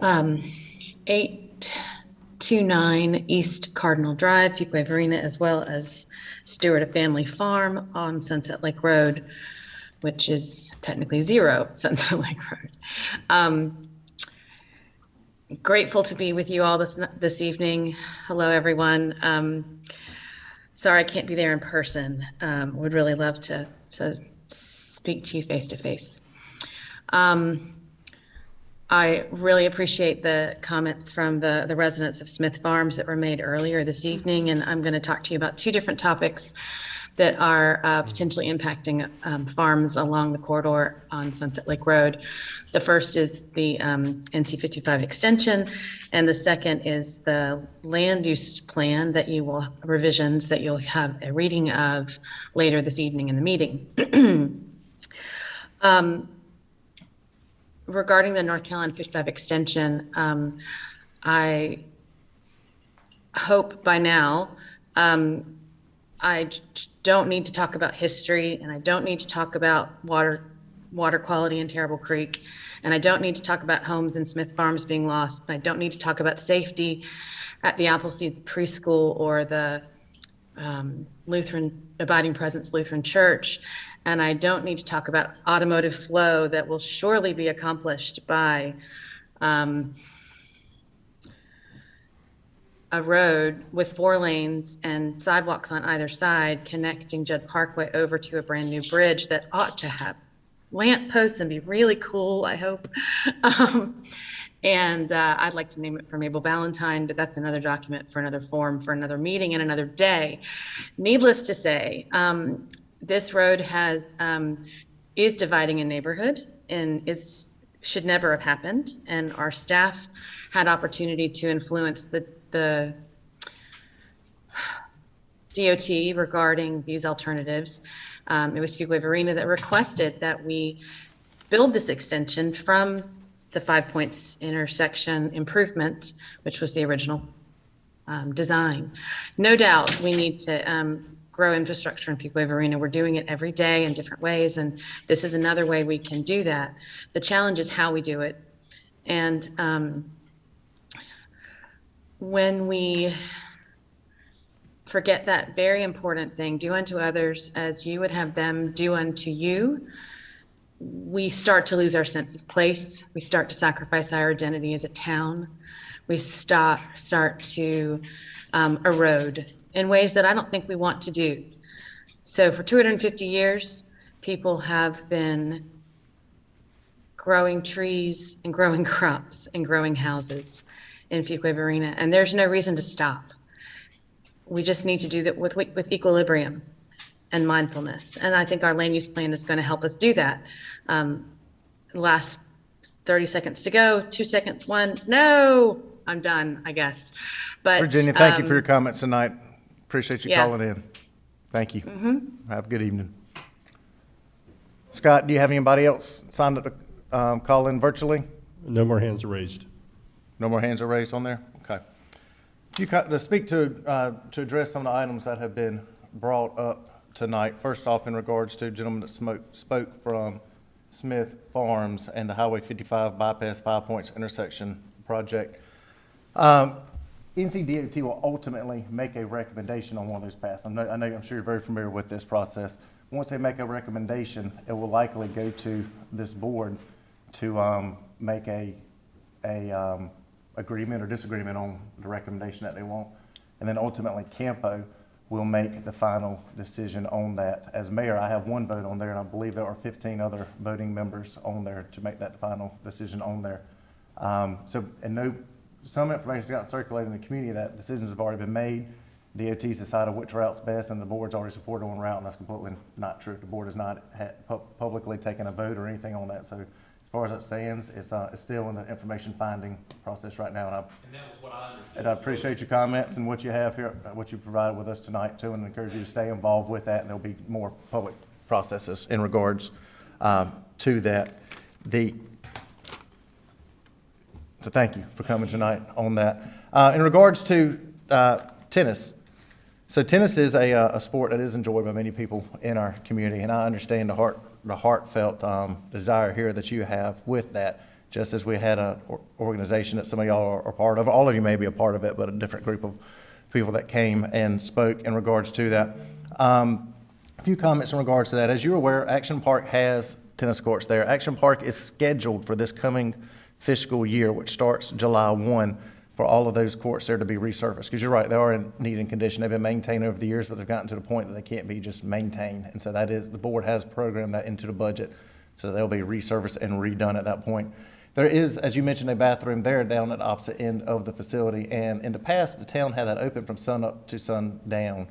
T: 829 East Cardinal Drive, Fuquay-Varina, as well as Stewart Family Farm on Sunset Lake Road, which is technically 0 Sunset Lake Road. Grateful to be with you all this evening. Hello, everyone. Sorry I can't be there in person. Would really love to speak to you face to face. I really appreciate the comments from the residents of Smith Farms that were made earlier this evening, and I'm going to talk to you about 2 different topics that are potentially impacting farms along the corridor on Sunset Lake Road. The first is the Nc55 Extension, and the second is the land use plan that revisions that you'll have a reading of later this evening in the meeting. Regarding the North Carolina 55 Extension, I hope by now I don't need to talk about history, and I don't need to talk about water quality in Terrible Creek, and I don't need to talk about homes in Smith Farms being lost, and I don't need to talk about safety at the Appleseed Preschool or the Abiding Presence Lutheran Church, and I don't need to talk about automotive flow that will surely be accomplished by a road with 4 lanes and sidewalks on either side connecting Judd Parkway over to a brand new bridge that ought to have lamp posts and be really cool, I hope. And I'd like to name it for Mabel Valentine, but that's another document for another forum, for another meeting and another day. Needless to say, this road is dividing a neighborhood and should never have happened. And our staff had opportunity to influence the DOT regarding these alternatives. It was Fuquay-Varina that requested that we build this extension from the 5 Points intersection improvement, which was the original design. No doubt we need to grow infrastructure in Fuquay-Varina. We're doing it every day in different ways, and this is another way we can do that. The challenge is how we do it. And when we forget that very important thing, do unto others as you would have them do unto you, we start to lose our sense of place. We start to sacrifice our identity as a town. We start to erode in ways that I don't think we want to do. So for 250 years, people have been growing trees and growing crops and growing houses in Fuquay-Varina, and there's no reason to stop. We just need to do that with equilibrium and mindfulness, and I think our land use plan is going to help us do that. Last 30 seconds to go, 2 seconds, 1, no, I'm done, I guess. But
A: Virginia, thank you for your comments tonight. Appreciate you
T: yeah.
A: calling in. Thank you. Have a good evening. Scott, do you have anybody else signed up to call in virtually?
S: No more hands are raised.
A: No more hands are raised on there? Okay. To speak to address some of the items that have been brought up tonight. First off, in regards to a gentleman that spoke from Smith Farms and the Highway 55 bypass 5 Points intersection project. Ncdot will ultimately make a recommendation on one of those paths. I'm sure you're very familiar with this process. Once they make a recommendation, it will likely go to this board to make a agreement or disagreement on the recommendation that they want. And then ultimately Campo will make the final decision on that. As mayor, I have one vote on there, and I believe there are 15 other voting members on there to make that final decision on there. Some information's gotten circulated in the community that decisions have already been made. DOT's decided which route's best, and the board's already supported one route, and that's completely not true. The board has not publicly taken a vote or anything on that. So as far as that stands, it's still in the information finding process right now. And that was what I understood. And I appreciate your comments and what you have here, what you provided with us tonight too, and encourage you to stay involved with that. And there'll be more public processes in regards to that. So thank you for coming tonight on that. In regards to tennis, so tennis is a sport that is enjoyed by many people in our community, and I understand the heartfelt desire here that you have with that, just as we had an organization that some of y'all are part of. All of you may be a part of it, but a different group of people that came and spoke in regards to that. A few comments in regards to that. As you're aware, Action Park has tennis courts there. Action Park is scheduled for this coming fiscal year, which starts July 1, for all of those courts there to be resurfaced. Because you're right, they are in need and condition. They've been maintained over the years, but they've gotten to the point that they can't be just maintained. And so that is, the board has programmed that into the budget, so they'll be resurfaced and redone at that point. There is, as you mentioned, a bathroom there down at the opposite end of the facility. And in the past, the town had that open from sun up to sundown.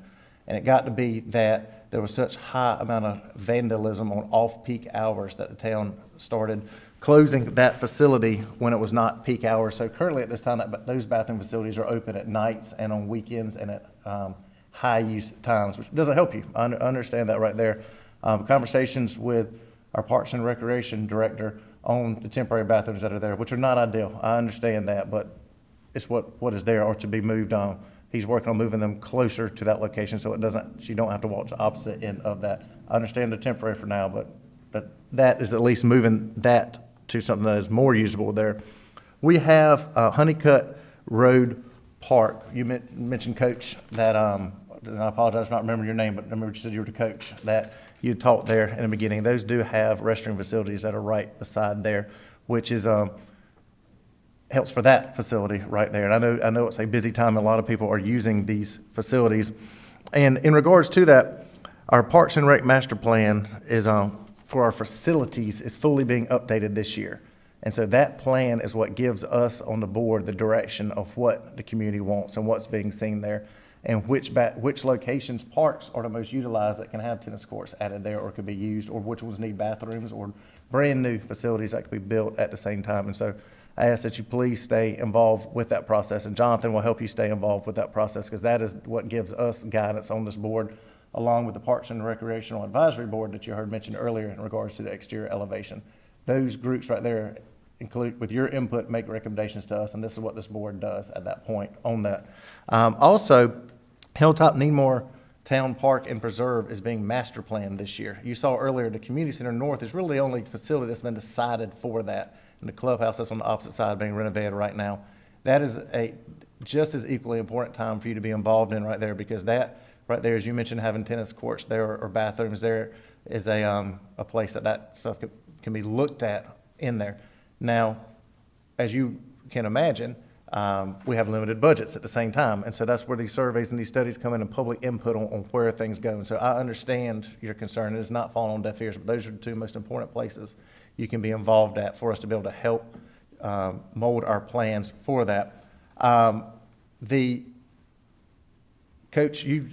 A: And it got to be that there was such high amount of vandalism on off-peak hours that the town started closing that facility when it was not peak hours. So currently at this time, those bathroom facilities are open at nights and on weekends and at high use times, which doesn't help you. I understand that right there. Conversations with our Parks and Recreation Director on the temporary bathrooms that are there, which are not ideal. I understand that, but it's what is there or to be moved on. He's working on moving them closer to that location so you don't have to walk to the opposite end of that. I understand the temporary for now, but that is at least moving that to something that is more usable there. We have Honeycutt Road Park. You mentioned, Coach, that, and I apologize for not remembering your name, but I remember you said you were the coach, that you taught there in the beginning. Those do have restroom facilities that are right beside there, which is helps for that facility right there. And I know it's a busy time. A lot of people are using these facilities. And in regards to that, our Parks and Rec master plan is for our facilities is fully being updated this year. And so that plan is what gives us on the board the direction of what the community wants and what's being seen there, and which locations, parks are the most utilized that can have tennis courts added there or could be used, or which ones need bathrooms or brand new facilities that could be built at the same time. And so I ask that you please stay involved with that process, and Jonathan will help you stay involved with that process, because that is what gives us guidance on this board, along with the Parks and Recreational Advisory Board that you heard mentioned earlier in regards to the exterior elevation. Those groups right there include, with your input, make recommendations to us, and this is what this board does at that point on that. Also, Hilltop Needmore Town Park and Preserve is being master planned this year. You saw earlier the Community Center North is really the only facility that's been decided for that, and the clubhouse that's on the opposite side being renovated right now. That is a just as equally important time for you to be involved in right there, because that right there, as you mentioned, having tennis courts there or bathrooms there is a place that stuff can be looked at in there. Now, as you can imagine, we have limited budgets at the same time, and so that's where these surveys and these studies come in and public input on where things go. And so I understand your concern. It is not falling on deaf ears, but those are the two most important places you can be involved at for us to be able to help mold our plans for that. The coach, you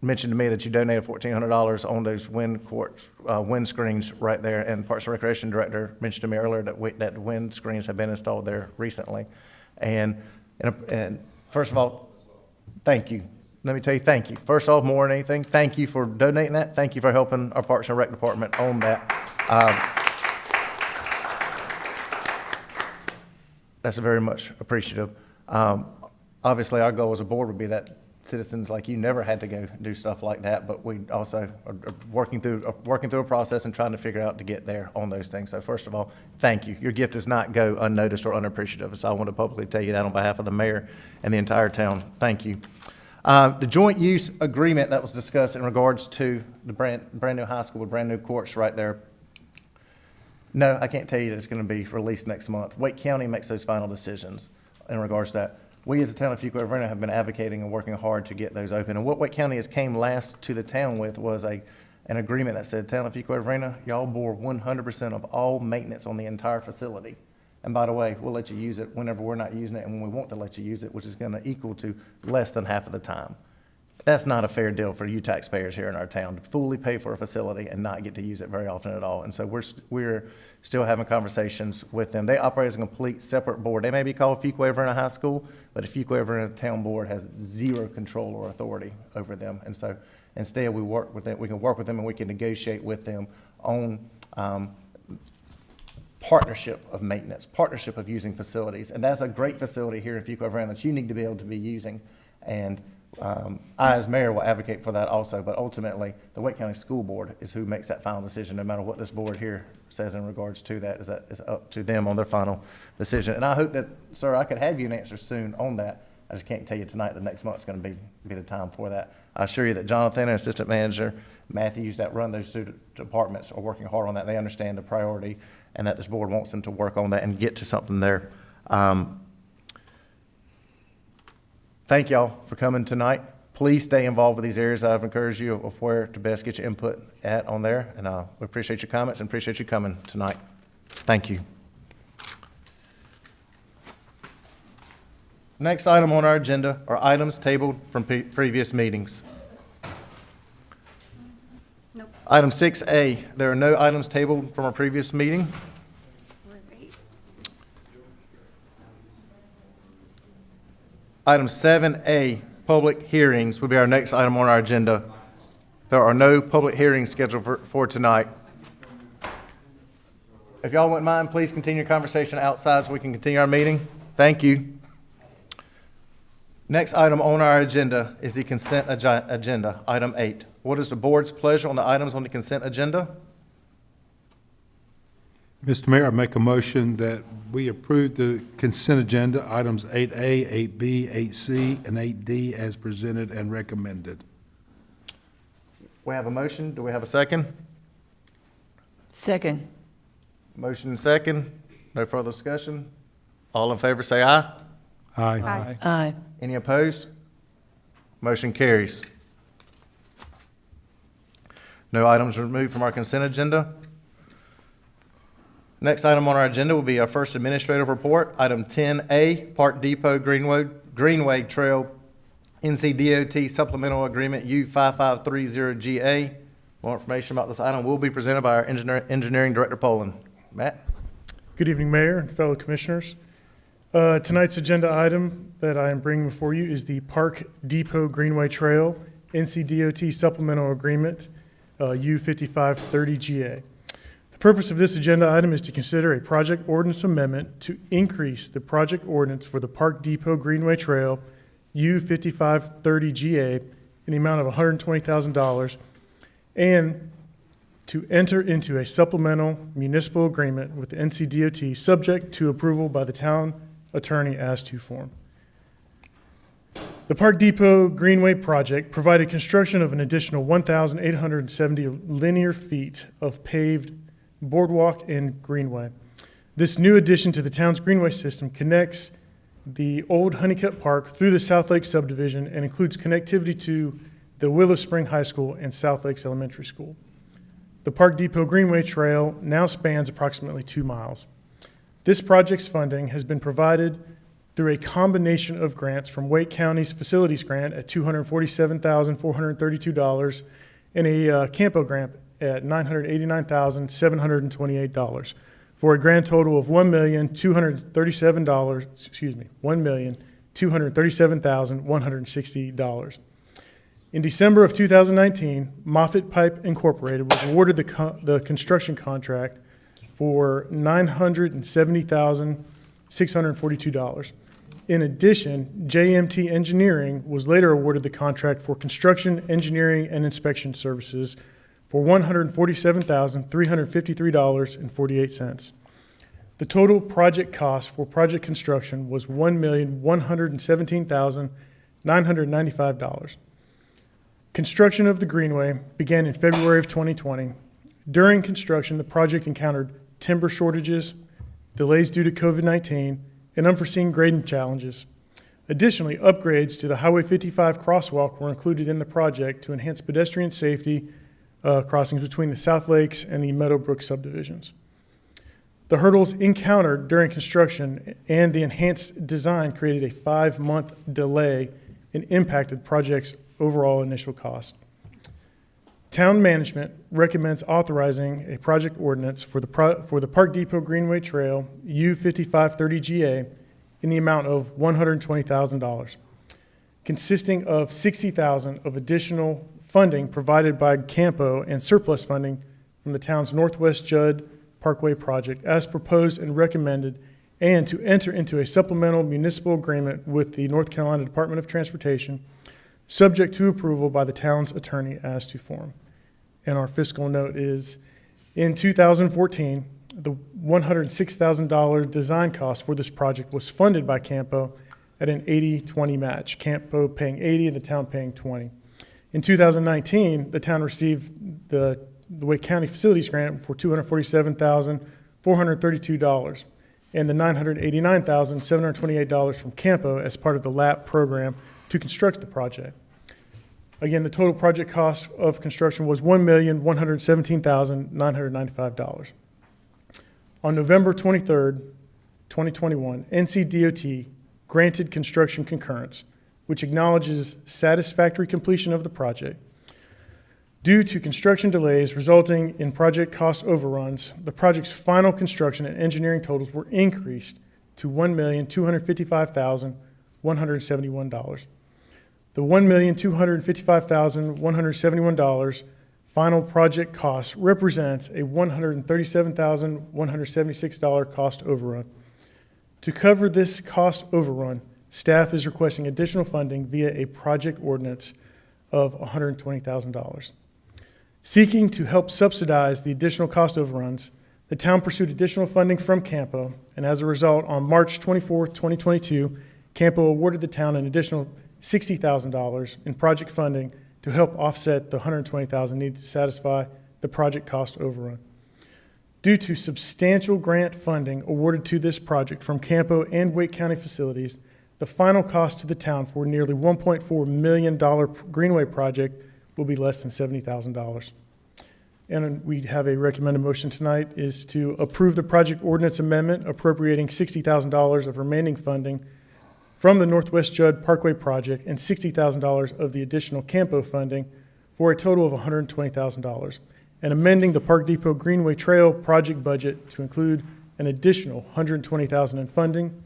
A: mentioned to me that you donated $1,400 on those wind screens right there, and Parks and Recreation Director mentioned to me earlier that wind screens have been installed there recently. And first of all, thank you. Let me tell you, thank you. First off, more than anything, thank you for donating that. Thank you for helping our Parks and Rec Department on that. That's very much appreciative. Obviously, our goal as a board would be that citizens like you never had to go do stuff like that, but we also are working through a process and trying to figure out to get there on those things. So first of all, thank you. Your gift does not go unnoticed or unappreciative. So I want to publicly tell you that on behalf of the mayor and the entire town. Thank you. The joint use agreement that was discussed in regards to the brand new high school with brand new courts right there. No, I can't tell you that it's going to be released next month. Wake County makes those final decisions in regards to that. We as a town of Fuquay-Varina have been advocating and working hard to get those open. And what Wake County has came last to the town with was an agreement that said, town of Fuquay-Varina, y'all bore 100% of all maintenance on the entire facility. And by the way, we'll let you use it whenever we're not using it and when we want to let you use it, which is going to equal to less than half of the time. That's not a fair deal for you taxpayers here in our town to fully pay for a facility and not get to use it very often at all. And so we're still having conversations with them. They operate as a complete separate board. They may be called Fuquay-Varina High School, but the Fuquay-Varina Town Board has zero control or authority over them. And so instead we work with them. We can work with them and we can negotiate with them on partnership of maintenance, partnership of using facilities. And that's a great facility here in Fuquay-Varina that you need to be able to be using. And I, as mayor, will advocate for that also, but ultimately, the Wake County School Board is who makes that final decision. No matter what this board here says in regards to that, is up to them on their final decision. And I hope that, sir, I could have you an answer soon on that. I just can't tell you tonight. The next month's going to be the time for that. I assure you that Jonathan and Assistant Manager Matthews that run those two departments are working hard on that. They understand the priority and that this board wants them to work on that and get to something there. Thank y'all for coming tonight. Please stay involved with these areas. I've encouraged you of where to best get your input at on there. And we appreciate your comments and appreciate you coming tonight. Thank you. Next item on our agenda are items tabled from previous meetings.
C: Nope.
A: Item 6A, there are no items tabled from a previous meeting. Item 7A, public hearings, will be our next item on our agenda. There are no public hearings scheduled for tonight. If y'all wouldn't mind, please continue your conversation outside so we can continue our meeting. Thank you. Next item on our agenda is the consent agenda, item 8. What is the board's pleasure on the items on the consent agenda?
B: Mr. Mayor, I make a motion that we approve the consent agenda, items 8A, 8B, 8C, and 8D as presented and recommended.
A: We have a motion. Do we have a second?
K: Second.
A: Motion and second. No further discussion. All in favor say aye.
B: Aye.
K: Aye. Aye.
A: Any opposed? Motion carries. No items removed from our consent agenda. Next item on our agenda will be our first administrative report, item 10A, Park Depot Greenway Trail Ncdot Supplemental Agreement U5530GA. More information about this item will be presented by our Engineering Director Poland. Matt?
U: Good evening, Mayor and fellow commissioners. Tonight's agenda item that I am bringing before you is the Park Depot Greenway Trail Ncdot Supplemental Agreement, U5530GA. The purpose of this agenda item is to consider a project ordinance amendment to increase the project ordinance for the Park Depot Greenway Trail, U5530GA, in the amount of $120,000, and to enter into a supplemental municipal agreement with the Ncdot, subject to approval by the town attorney as to form. The Park Depot Greenway project provided construction of an additional 1,870 linear feet of paved boardwalk and greenway. This new addition to the town's greenway system connects the old Honeycutt Park through the South Lake subdivision and includes connectivity to the Willow Spring High School and South Lakes Elementary School. The Park Depot Greenway Trail now spans approximately 2 miles. This project's funding has been provided through a combination of grants from Wake County's facilities grant at $247,432 and a Campo grant at $989,728 for a grand total of $1,237,160. In December of 2019, Moffett Pipe Incorporated was awarded the construction contract for $970,642. In addition, JMT Engineering was later awarded the contract for construction, engineering, and inspection services for $147,353.48. The total project cost for project construction was $1,117,995. Construction of the Greenway began in February of 2020. During construction, the project encountered timber shortages, delays due to COVID-19, and unforeseen grading challenges. Additionally, upgrades to the Highway 55 crosswalk were included in the project to enhance pedestrian safety crossings between the South Lakes and the Meadowbrook subdivisions. The hurdles encountered during construction and the enhanced design created a 5-month delay and impacted the project's overall initial cost. Town management recommends authorizing a project ordinance for the Park Depot Greenway Trail, U5530GA, in the amount of $120,000, consisting of $60,000 of additional funding provided by Campo and surplus funding from the town's Northwest Judd Parkway project as proposed and recommended, and to enter into a supplemental municipal agreement with the North Carolina Department of Transportation, subject to approval by the town's attorney as to form. And our fiscal note is, in 2014, the $106,000 design cost for this project was funded by Campo at an 80-20 match, Campo paying 80 and the town paying 20. In 2019, the town received the Wake County Facilities Grant for $247,432 and the $989,728 from Campo as part of the LAP program to construct the project. Again, the total project cost of construction was $1,117,995. On November 23rd, 2021, Ncdot granted construction concurrence, which acknowledges satisfactory completion of the project. Due to construction delays resulting in project cost overruns, the project's final construction and engineering totals were increased to $1,255,171. The $1,255,171 final project cost represents a $137,176 cost overrun. To cover this cost overrun, staff is requesting additional funding via a project ordinance of $120,000. Seeking to help subsidize the additional cost overruns, the town pursued additional funding from Campo, and as a result, on March 24, 2022, Campo awarded the town an additional $60,000 in project funding to help offset the $120,000 needed to satisfy the project cost overrun. Due to substantial grant funding awarded to this project from Campo and Wake County facilities, the final cost to the town for nearly $1.4 million Greenway project will be less than $70,000. And we have a recommended motion tonight is to approve the project ordinance amendment appropriating $60,000 of remaining funding from the Northwest Judd Parkway project and $60,000 of the additional Campo funding for a total of $120,000, and amending the Park Depot Greenway Trail project budget to include an additional $120,000 in funding,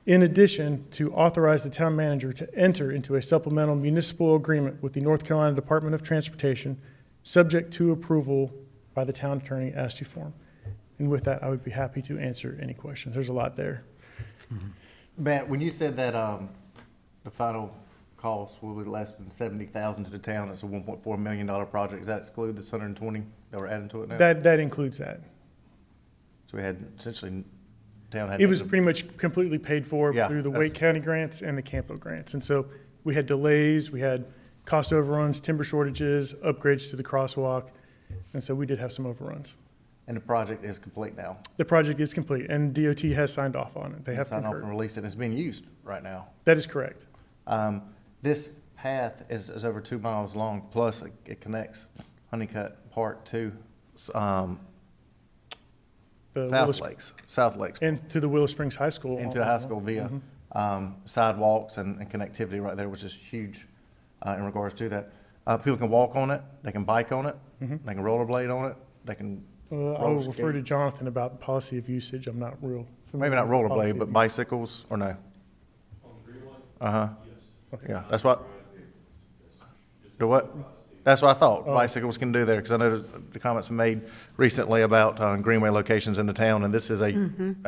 U: In addition, to authorize the town manager to enter into a supplemental municipal agreement with the North Carolina Department of Transportation, subject to approval by the town attorney as to form. And with that, I would be happy to answer any questions. There's a lot there.
A: Matt, when you said that the final cost will be less than $70,000 to the town, it's a $1.4 million project. Does that exclude this 120 that we're adding to it now?
U: That includes that.
A: So we had essentially town had.
U: It was pretty much completely paid for
A: Yeah,
U: through the Wake County grants and the Campo grants. And so we had delays, we had cost overruns, timber shortages, upgrades to the crosswalk. And so we did have some overruns.
A: And the project is complete now.
U: The project is complete and DOT has signed off on it. They have
A: Signed off
U: concurred.
A: and released it. It's being used right now.
U: That is correct.
A: This path is over 2 miles long, plus it connects Honeycutt Park to South Lakes.
U: And to the Willow Springs High School.
A: Into the high school via sidewalks and connectivity right there, which is huge in regards to that. People can walk on it, they can bike on it, they can rollerblade on it, they can.
U: I will refer to Jonathan about the policy of usage. I'm not real familiar.
A: Maybe not
U: with the policy
A: rollerblade,
U: of
A: but
U: usage.
A: bicycles or no?
U: Okay.
A: Yeah, that's what. The what? That's what I thought bicycles can do there, because I know the comments were made recently about Greenway locations in the town, and this is a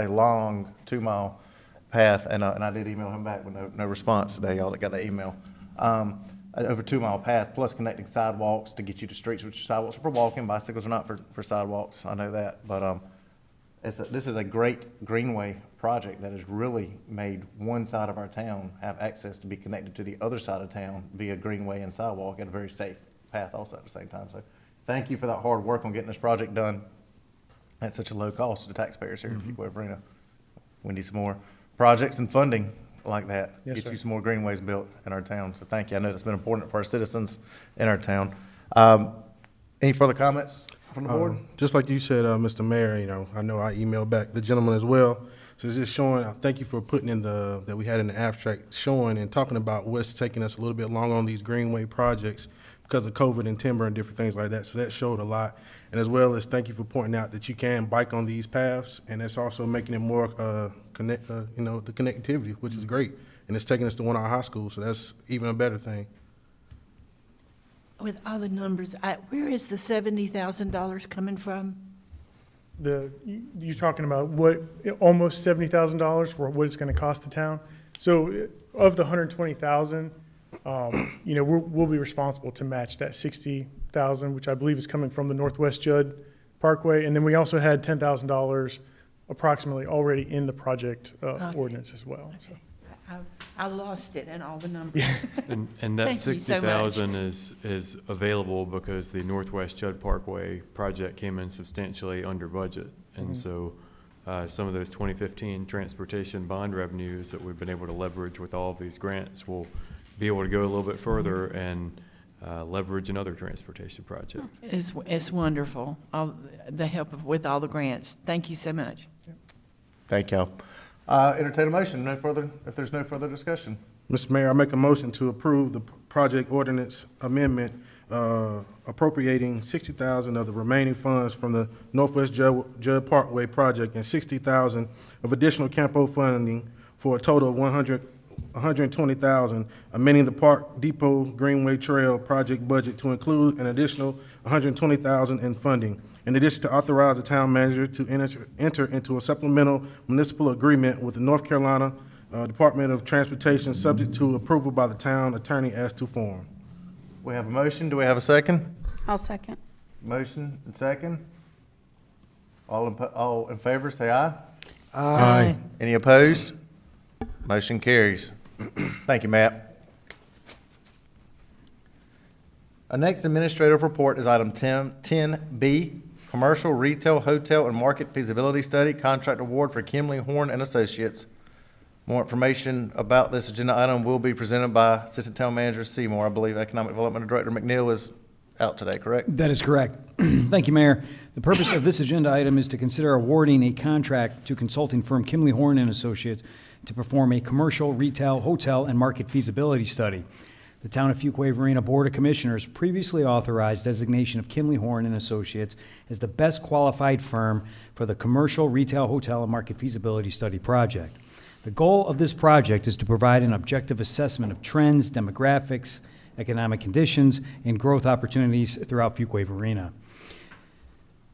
A: long 2 mile path, and I did email him back with no response today, y'all that got the email. Over 2 mile path, plus connecting sidewalks to get you to streets, which sidewalks are for walking, bicycles are not for sidewalks, I know that, but this is a great Greenway project that has really made one side of our town have access to be connected to the other side of town via Greenway and sidewalk at a very safe path also at the same time. So thank you for that hard work on getting this project done at such a low cost to the taxpayers here in Fuquay-Varina. We need some more projects and funding like that.
U: Yes,
A: Get
U: sir.
A: you some more greenways built in our town. So thank you. I know that's been important for our citizens in our town. Any further comments from the board?
J: Just like you said, Mr. Mayor, I know I emailed back the gentleman as well. So it's just showing, thank you for putting in that we had in the abstract, showing and talking about what's taking us a little bit longer on these Greenway projects because of COVID and timber and different things like that. So that showed a lot. And as well as thank you for pointing out that you can bike on these paths, and it's also making it more the connectivity, which is great. And it's taking us to one of our high schools, so that's even a better thing.
K: With all the numbers, where is the $70,000 coming from?
U: You're talking about almost $70,000 for what it's going to cost the town. So of the 120,000, we'll be responsible to match that 60,000, which I believe is coming from the Northwest Judd Parkway. And then we also had $10,000 approximately already in the project ordinance as well.
K: Okay.
U: So.
K: I lost it in all the numbers.
H: And that
K: Thank you so much.
H: 60,000 is available because the Northwest Judd Parkway project came in substantially under budget. And so some of those 2015 transportation bond revenues that we've been able to leverage with all of these grants will be able to go a little bit further and leverage another transportation project.
K: It's wonderful, the help with all the grants. Thank you so much.
A: Thank y'all. Entertain a motion. If there's no further discussion.
J: Mr. Mayor, I make a motion to approve the project ordinance amendment appropriating $60,000 of the remaining funds from the Northwest Judd Parkway project and $60,000 of additional Campo funding for a total of $120,000, amending the Park Depot Greenway Trail project budget to include an additional $120,000 in funding. In addition, to authorize the town manager to enter into a supplemental municipal agreement with the North Carolina Department of Transportation, subject to approval by the town attorney as to form.
A: We have a motion. Do we have a second?
C: I'll second.
A: Motion and second. All in favor, say aye.
U: Aye.
A: Any opposed? Motion carries. Thank you, Matt. Our next administrative report is item 10B, Commercial, Retail, Hotel, and Market Feasibility Study, Contract Award for Kimley Horn and Associates. More information about this agenda item will be presented by Assistant Town Manager Seymour. I believe Economic Development Director McNeil is out today, correct?
E: That is correct. Thank you, Mayor. The purpose of this agenda item is to consider awarding a contract to consulting firm Kimley Horn and Associates to perform a commercial, retail, hotel, and market feasibility study. The Town of Fuquay-Varina Board of Commissioners previously authorized designation of Kimley Horn and Associates as the best qualified firm for the commercial, retail, hotel, and market feasibility study project. The goal of this project is to provide an objective assessment of trends, demographics, economic conditions, and growth opportunities throughout Fuquay-Varina.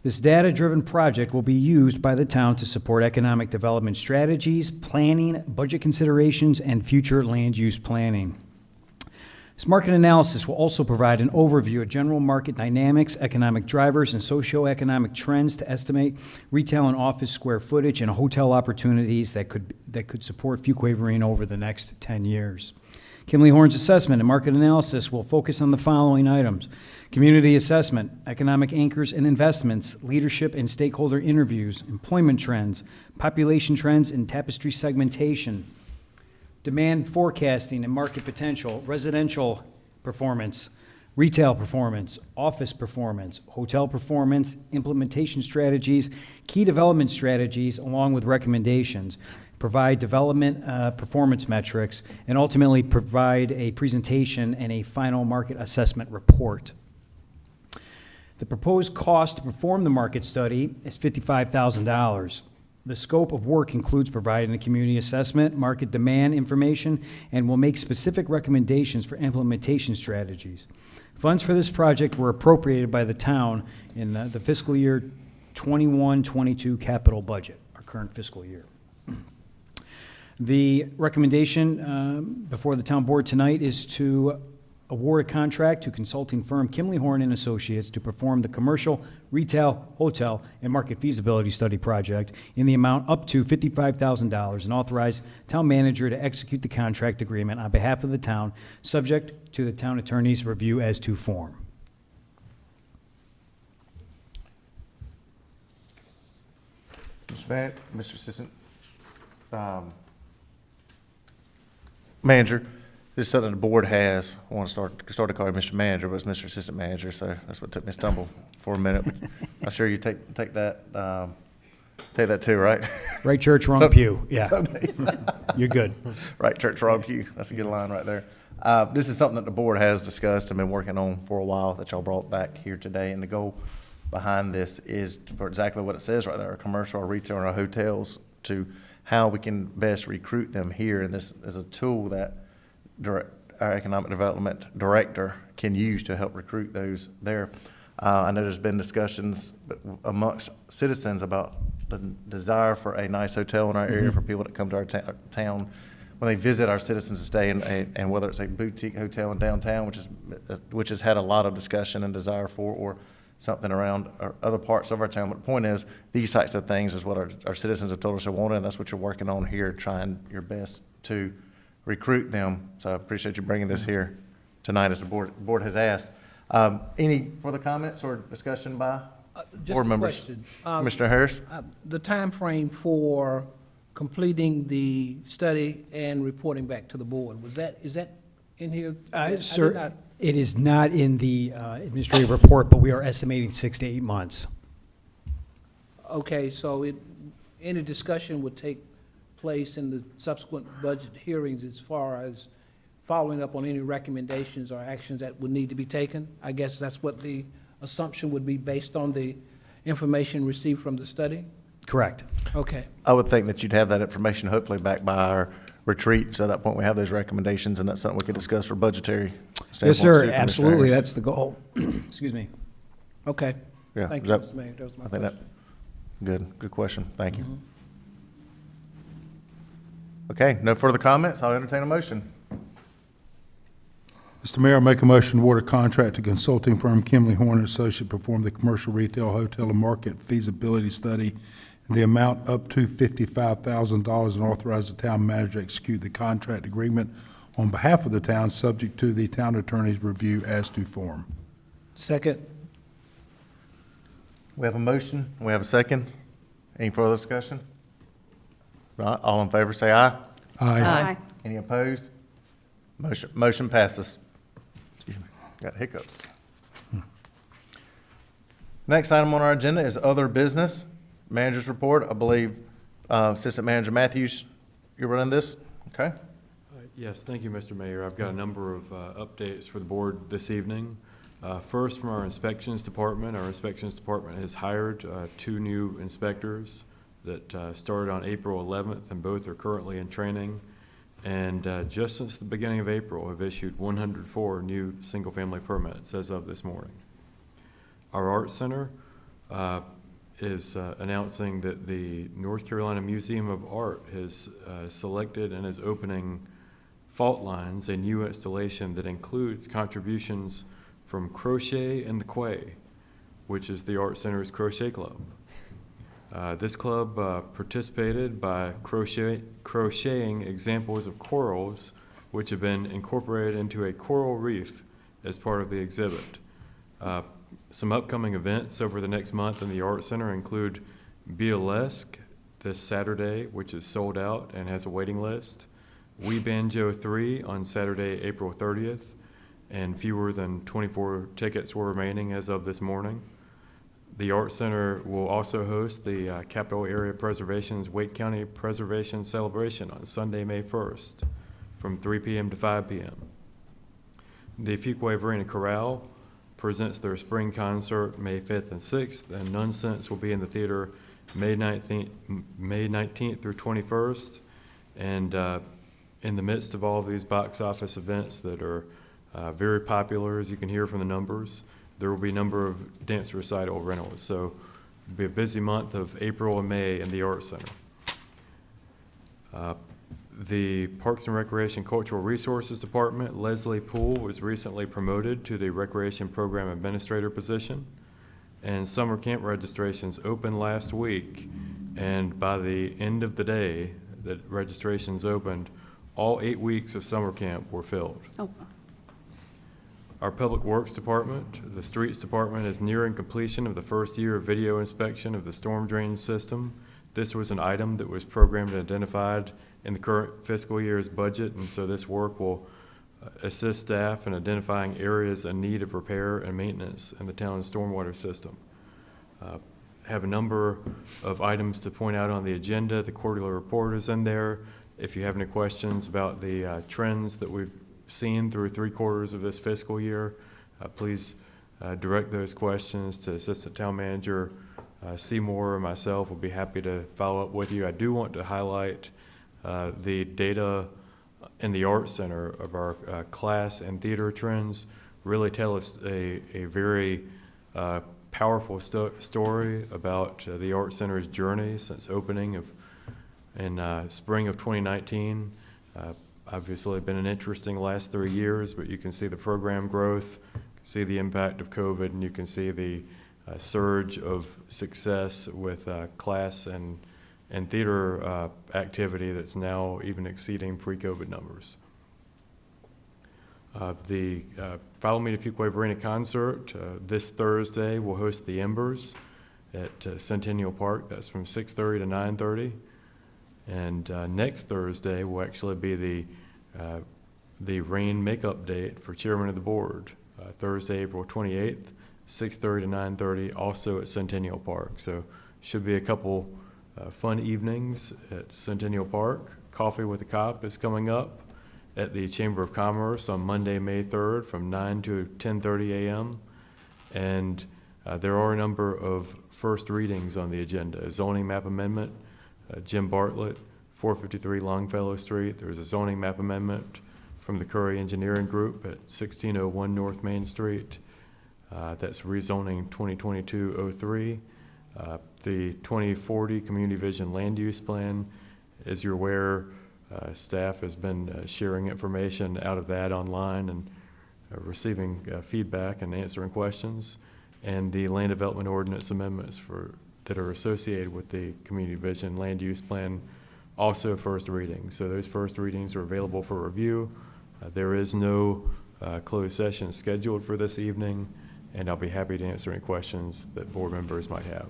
E: This data-driven project will be used by the town to support economic development strategies, planning, budget considerations, and future land use planning. This market analysis will also provide an overview of general market dynamics, economic drivers, and socioeconomic trends to estimate retail and office square footage and hotel opportunities that could support Fuquay-Varina over the next 10 years. Kimley Horn's assessment and market analysis will focus on the following items: community assessment, economic anchors and investments, leadership and stakeholder interviews, employment trends, population trends and tapestry segmentation, demand forecasting and market potential, residential performance, retail performance, office performance, hotel performance, implementation strategies, key development strategies, along with recommendations, provide development performance metrics, and ultimately provide a presentation and a final market assessment report. The proposed cost to perform the market study is $55,000. The scope of work includes providing a community assessment, market demand information, and will make specific recommendations for implementation strategies. Funds for this project were appropriated by the town in the fiscal year 21-22 capital budget, our current fiscal year. The recommendation before the town board tonight is to award a contract to consulting firm Kimley Horn and Associates to perform the commercial, retail, hotel, and market feasibility study project in the amount up to $55,000 and authorize town manager to execute the contract agreement on behalf of the town, subject to the town attorney's review as to form.
A: Mr. Bennett, Mr. Assistant Manager, this is something the board has. I want to start to call you Mr. Manager, but it's Mr. Assistant Manager, so that's what took me a stumble for a minute. I'm sure you take that too, right?
E: Right church, wrong pew. Yeah, you're good.
A: Right church, wrong pew. That's a good line right there. This is something that the board has discussed and been working on for a while that y'all brought back here today. And the goal behind this is for exactly what it says right there: a commercial, a retail, and our hotels, to how we can best recruit them here. And this is a tool that our economic development director can use to help recruit those there. I know there's been discussions amongst citizens about the desire for a nice hotel in our area for people that come to our town when they visit our citizens to stay in and whether it's a boutique hotel in downtown, which has had a lot of discussion and desire for, or something around other parts of our town. But the point is, these types of things is what our citizens have told us they wanted, and that's what you're working on here, trying your best to recruit them. So I appreciate you bringing this here tonight as the board has asked. Any further comments or discussion by board members?
L: Question.
A: Mr. Harris?
L: The time frame for completing the study and reporting back to the board, is that in here?
E: Sir, it is not in the administrative report, but we are estimating 6 to 8 months.
L: Okay, so any discussion would take place in the subsequent budget hearings as far as following up on any recommendations or actions that would need to be taken? I guess that's what the assumption would be based on the information received from the study?
E: Correct.
L: Okay.
A: I would think that you'd have that information hopefully back by our retreat. So at that point, we have those recommendations, and that's something we could discuss for budgetary standpoints.
E: Yes, sir,
A: too,
E: absolutely.
A: Harris.
E: That's the goal. Excuse me.
L: Okay.
A: Yeah.
L: Thank you, Mr. Mayor. That was my
A: I think
L: question.
A: good question. Thank you. Okay, no further comments. I'll entertain a motion.
B: Mr. Mayor, I make a motion to award a contract to consulting firm Kimley Horn and Associates perform the commercial, retail, hotel, and market feasibility study in the amount up to $55,000 and authorize the town manager to execute the contract agreement on behalf of the town, subject to the town attorney's review as to form.
L: Second.
A: We have a motion. We have a second. Any further discussion? Right, all in favor say aye.
B: Aye.
A: Any opposed? Motion passes. Excuse me, got hiccups. Next item on our agenda is other business. Manager's report. I believe Assistant Manager Matthews, you're running this? Okay.
H: Yes, thank you, Mr. Mayor. I've got a number of updates for the board this evening. First, from our inspections department. Our inspections department has hired 2 new inspectors. that started on April 11th, and both are currently in training. And just since the beginning of April, have issued 104 new single-family permits as of this morning. Our Art Center is announcing that the North Carolina Museum of Art has selected and is opening Fault Lines, a new installation that includes contributions from Crochet and the Quay, which is the Art Center's crochet club. This club participated by crocheting examples of corals which have been incorporated into a coral reef as part of the exhibit. Some upcoming events over the next month in the Art Center include Beatlesque this Saturday, which is sold out and has a waiting list, We Banjo 3 on Saturday, April 30th, and fewer than 24 tickets were remaining as of this morning. The Art Center will also host the Capital Area Preservation's Wake County Preservation Celebration on Sunday, May 1st from 3 p.m. to 5 p.m. The Fuquay-Varina Chorale presents their spring concert May 5th and 6th, and Nonsense will be in the theater May 19th through 21st. And in the midst of all of these box office events that are very popular, as you can hear from the numbers, there will be a number of dance recital rentals. So it'll be a busy month of April and May in the Art Center. The Parks and Recreation Cultural Resources Department, Leslie Poole, was recently promoted to the Recreation Program Administrator position. And summer camp registrations opened last week. And by the end of the day that registrations opened, all 8 weeks of summer camp were filled.
C: Oh.
H: Our Public Works Department, the Streets Department, is nearing completion of the first year of video inspection of the storm drain system. This was an item that was programmed and identified in the current fiscal year's budget, and so this work will assist staff in identifying areas in need of repair and maintenance in the town's stormwater system. Have a number of items to point out on the agenda. The quarterly report is in there. If you have any questions about the trends that we've seen through 3 quarters of this fiscal year, please direct those questions to Assistant Town Manager Seymour or myself. We'll be happy to follow up with you. I do want to highlight the data in the Art Center of our class and theater trends really tell us a very powerful story about the Art Center's journey since opening in spring of 2019. Obviously been an interesting last 3 years, but you can see the program growth, you can see the impact of COVID, and you can see the surge of success with class and theater activity that's now even exceeding pre-COVID numbers. The Follow Me to Fuquay-Varina concert this Thursday will host the Embers at Centennial Park. That's from 6:30 to 9:30. And next Thursday will actually be the rain makeup date for Chairman of the Board, Thursday, April 28th, 6:30 to 9:30, also at Centennial Park. So should be a couple fun evenings at Centennial Park. Coffee with a Cop is coming up at the Chamber of Commerce on Monday, May 3rd from 9 to 10:30 a.m. And there are a number of first readings on the agenda. A zoning map amendment, Jim Bartlett, 453 Longfellow Street. There's a zoning map amendment from the Curry Engineering Group at 1601 North Main Street. That's rezoning 2022-03. The 2040 Community Vision Land Use Plan, as you're aware, staff has been sharing information out of that online and receiving feedback and answering questions. And the Land Development Ordinance amendments that are associated with the Community Vision Land Use Plan, also first reading. So those first readings are available for review. There is no closed session scheduled for this evening, and I'll be happy to answer any questions that board members might have.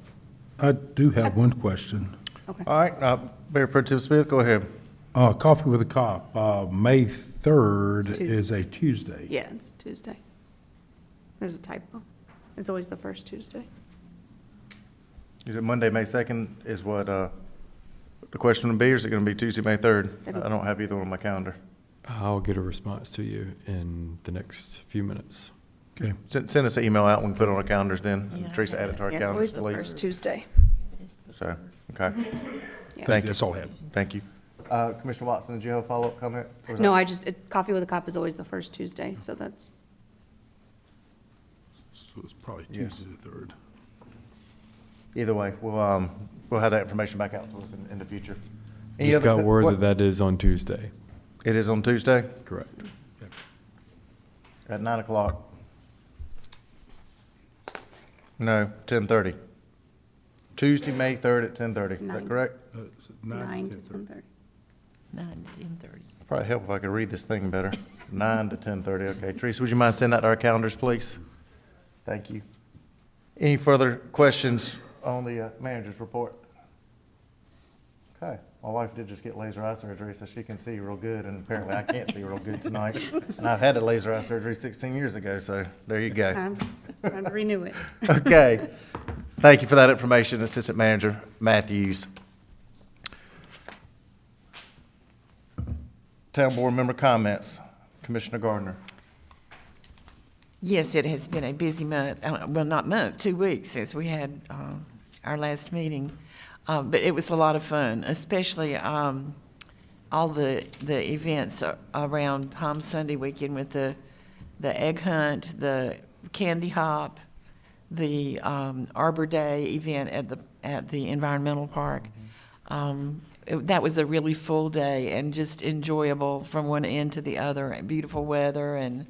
B: I do have one question.
C: Okay.
A: All right, Mayor Pro Tem Smith, go ahead.
B: Coffee with a Cop, May 3rd
C: It's Tuesday.
B: is a Tuesday.
C: Yeah, it's Tuesday. There's a typo. It's always the first Tuesday.
A: Is it Monday, May 2nd is what the question would be, or is it going to be Tuesday, May 3rd? I don't have either on my calendar.
H: I'll get a response to you in the next few minutes.
B: Okay.
A: Send us an email out, we can put it on our calendars then.
K: Yeah,
A: Teresa, add it to our
C: Yeah, it's always
A: calendars,
C: the
A: please.
C: first Tuesday.
A: So, Okay.
C: Yeah.
A: Thank you.
B: That's all I have.
A: Thank you. Commissioner Watson, did you have a follow-up comment? Or is
C: No,
A: that-
C: Coffee with a Cop is always the first Tuesday, so that's,
B: So it's probably
A: Yes.
B: Tuesday the 3rd.
A: Either way, we'll have that information back out to us in the future. Any
H: Just
A: other
H: got
A: co-
H: word
A: what-
H: that is on Tuesday.
A: It is on Tuesday
H: Correct.
A: at 9 o'clock. No, 10:30. Tuesday, May 3rd at 10:30. Is that
C: 9.
A: correct?
C: 9 to 10:30.
K: 9 to 10:30.
A: Probably help if I could read this thing better. 9 to 10:30. Okay. Teresa, would you mind sending that to our calendars, please? Thank you. Any further questions on the manager's report? Okay. My wife did just get laser eye surgery, so she can see real good, and apparently I can't see real good tonight. And I've had a laser eye surgery 16 years ago, so there you go.
C: Time to renew it.
A: Okay. Thank you for that information, Assistant Manager Matthews. Town Board member comments. Commissioner Gardner.
K: Yes, it has been a busy month, well, not month, 2 weeks since we had our last meeting. But it was a lot of fun, especially all the events around Palm Sunday weekend with the egg hunt, the candy hop, the Arbor Day event at the environmental park. That was a really full day and just enjoyable from one end to the other. Beautiful weather, and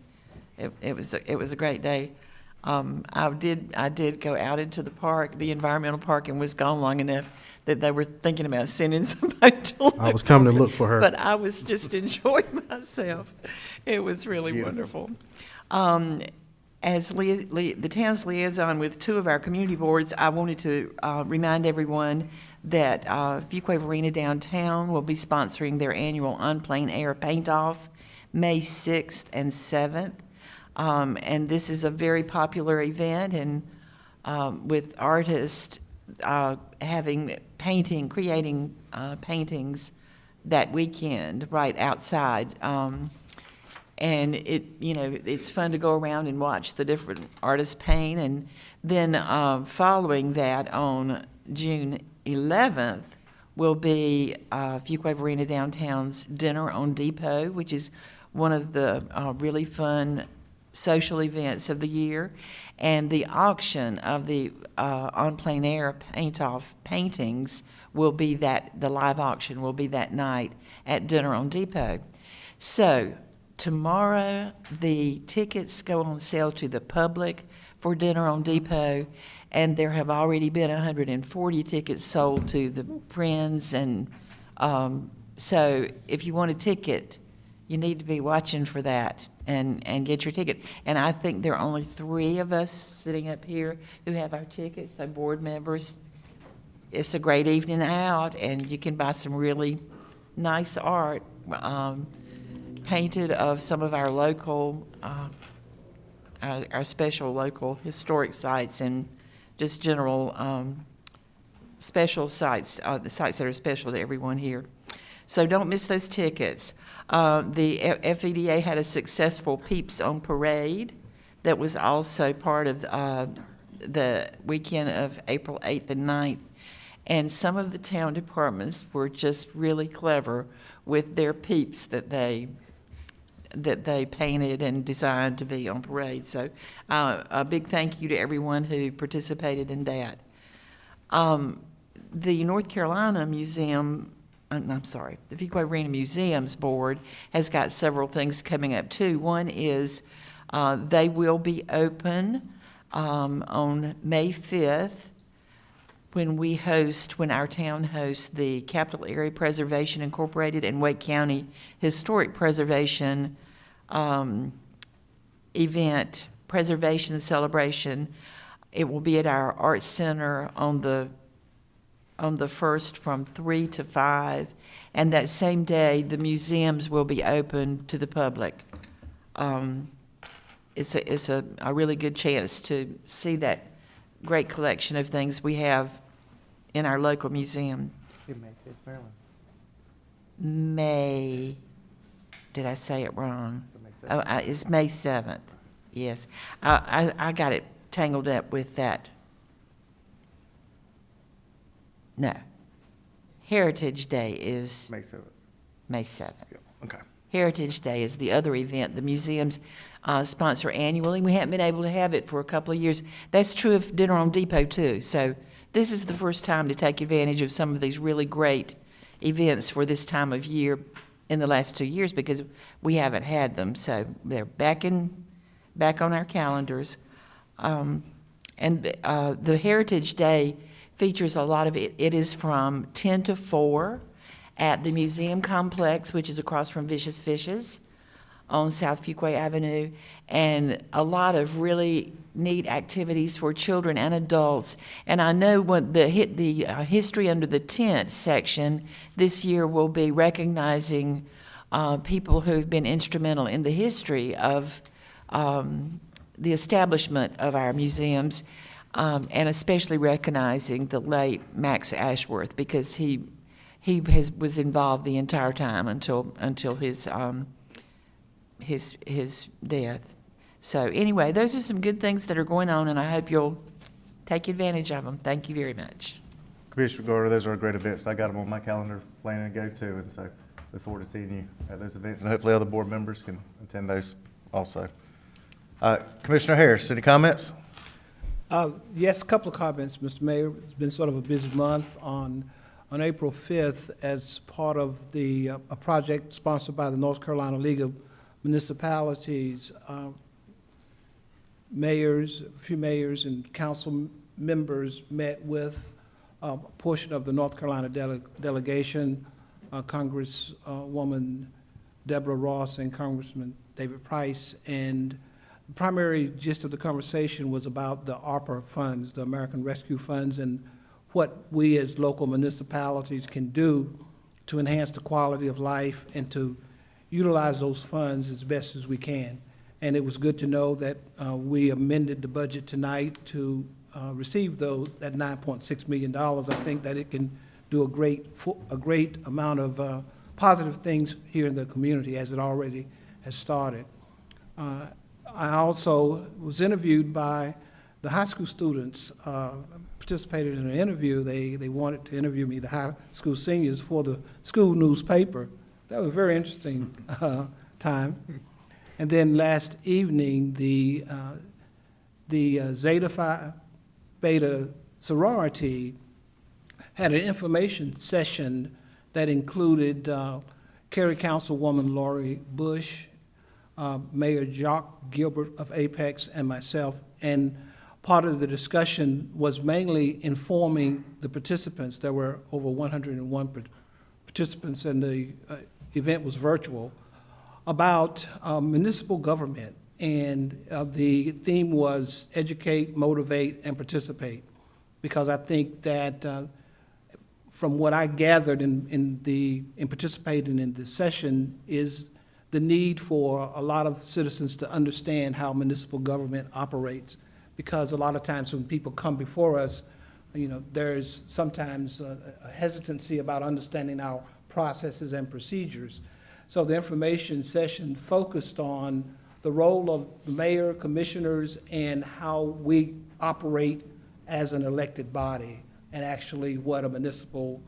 K: it was a great day. I did go out into the park, the environmental park, and was gone long enough that they were thinking about sending somebody to look.
J: I was coming to look for her.
K: But I was just enjoying myself. It was really wonderful. As the town's liaison with 2 of our community boards, I wanted to remind everyone that Fuquay-Varina Downtown will be sponsoring their annual On-Plein Air Paint-Off May 6th and 7th. And this is a very popular event, and with artists creating paintings that weekend right outside. And it's fun to go around and watch the different artists paint. And then following that, on June 11th, will be Fuquay-Varina Downtown's Dinner on Depot, which is one of the really fun social events of the year. And the auction of the on-plein air paint-off paintings will be the live auction will be that night at Dinner on Depot. So tomorrow, the tickets go on sale to the public for Dinner on Depot, and there have already been 140 tickets sold to the friends. And so if you want a ticket, you need to be watching for that and get your ticket. And I think there are only 3 of us sitting up here who have our tickets, so board members. It's a great evening out, and you can buy some really nice art painted of some of our local, our special local historic sites, and just general special sites, the sites that are special to everyone here. So don't miss those tickets. The FEDA had a successful Peeps on Parade that was also part of the weekend of April 8th and 9th. And some of the town departments were just really clever with their peeps that they painted and designed to be on parade. So a big thank you to everyone who participated in that. The North Carolina Museum, the Fuquay-Varina Museums Board has got several things coming up too. One is they will be open on May 5th when our town hosts the Capital Area Preservation Incorporated and Wake County Historic Preservation event, preservation celebration. It will be at our Arts Center on the 1st from 3 to 5, and that same day the museums will be open to the public. It's a really good chance to see that great collection of things we have in our local museum. May, did I say it wrong? Oh, it's May 7th, yes. I got it tangled up with that. No, Heritage Day is
A: May 7th.
K: May 7th.
A: Okay.
K: Heritage Day is the other event the museums sponsor annually. We haven't been able to have it for a couple of years. That's true of Dinner on Depot, too. So this is the first time to take advantage of some of these really great events for this time of year in the last 2 years, because we haven't had them. So they're back on our calendars. And the Heritage Day features a lot of it. It is from 10 to 4 at the museum complex, which is across from Vicious Fishes on South Fuquay Avenue, and a lot of really neat activities for children and adults. And I know when the History Under the Tent section this year will be recognizing people who've been instrumental in the history of the establishment of our museums, and especially recognizing the late Max Ashworth, because he was involved the entire time until his death. So anyway, those are some good things that are going on, and I hope you'll take advantage of them. Thank you very much.
A: Commissioner Gardner, those are great events. I got them on my calendar planning to go to, and so look forward to seeing you at those events, and hopefully other board members can attend those also. Commissioner Harris, any comments?
L: Yes, a couple of comments, Mr. Mayor. It's been sort of a busy month. On April 5th, as part of a project sponsored by the North Carolina League of Municipalities, mayors, a few mayors and council members met with a portion of the North Carolina delegation, Congresswoman Deborah Ross and Congressman David Price, and the primary gist of the conversation was about the ARPA funds, the American Rescue Funds, and what we as local municipalities can do to enhance the quality of life and to utilize those funds as best as we can. And it was good to know that we amended the budget tonight to receive that $9.6 million. I think that it can do a great amount of positive things here in the community, as it already has started. I also was interviewed by the high school students, participated in an interview. They wanted to interview me, the high school seniors, for the school newspaper. That was a very interesting time. And then last evening, the Zeta Phi Beta sorority had an information session that included Cary Councilwoman Lori Bush, Mayor Jock Gilbert of Apex, and myself. And part of the discussion was mainly informing the participants. There were over 101 participants, and the event was virtual, about municipal government. And the theme was educate, motivate, and participate. Because I think that from what I gathered in participating in this session is the need for a lot of citizens to understand how municipal government operates. Because a lot of times when people come before us, there's sometimes a hesitancy about understanding our processes and procedures. So the information session focused on the role of the mayor, commissioners, and how we operate as an elected body, and actually what a municipal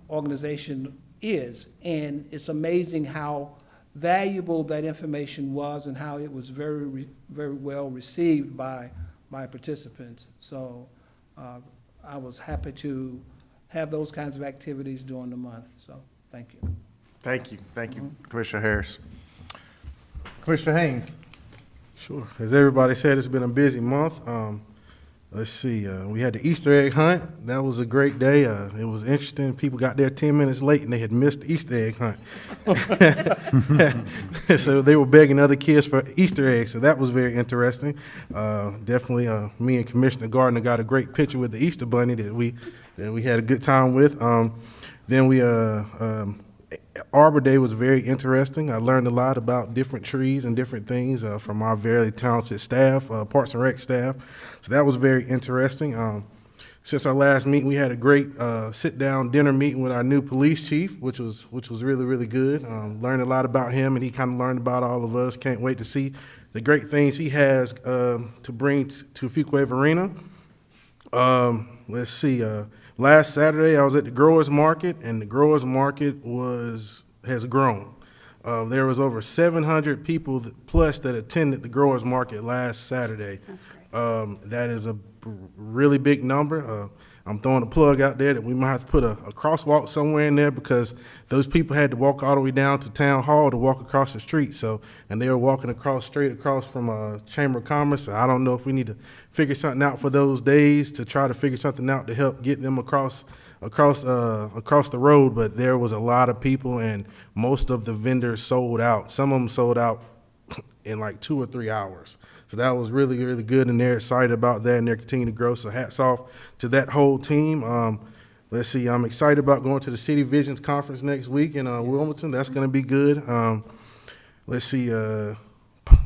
L: organization is. And it's amazing how valuable that information was and how it was very, very well received by participants. So I was happy to have those kinds of activities during the month. So thank you.
A: Thank you, Commissioner Harris. Commissioner Haynes.
J: Sure. As everybody said, it's been a busy month. Let's see, we had the Easter egg hunt. That was a great day. It was interesting. People got there 10 minutes late and they had missed the Easter egg hunt. So they were begging other kids for Easter eggs, so that was very interesting. Definitely, me and Commissioner Gardner got a great picture with the Easter bunny that we had a good time with. Then Arbor Day was very interesting. I learned a lot about different trees and different things from our very talented staff, Parks and Rec staff. So that was very interesting. Since our last meeting, we had a great sit-down dinner meeting with our new police chief, which was really, really good. Learned a lot about him, and he kind of learned about all of us. Can't wait to see the great things he has to bring to Fuquay-Varina. Let's see. last Saturday, I was at the growers market, and the growers market has grown. There was over 700 people plus that attended the growers market last Saturday.
C: That's great.
J: That is a really big number. I'm throwing a plug out there that we might have to put a crosswalk somewhere in there, because those people had to walk all the way down to Town Hall to walk across the street. So, and they were walking straight across from Chamber of Commerce. So I don't know if we need to figure something out for those days to try to figure something out to help get them across the road. But there was a lot of people, and most of the vendors sold out. Some of them sold out in like 2 or 3 hours. So that was really, really good, and they're excited about that, and they're continuing to grow. So hats off to that whole team. Let's see, I'm excited about going to the City Visions Conference next week in Wilmington. That's going to be good. Let's see, I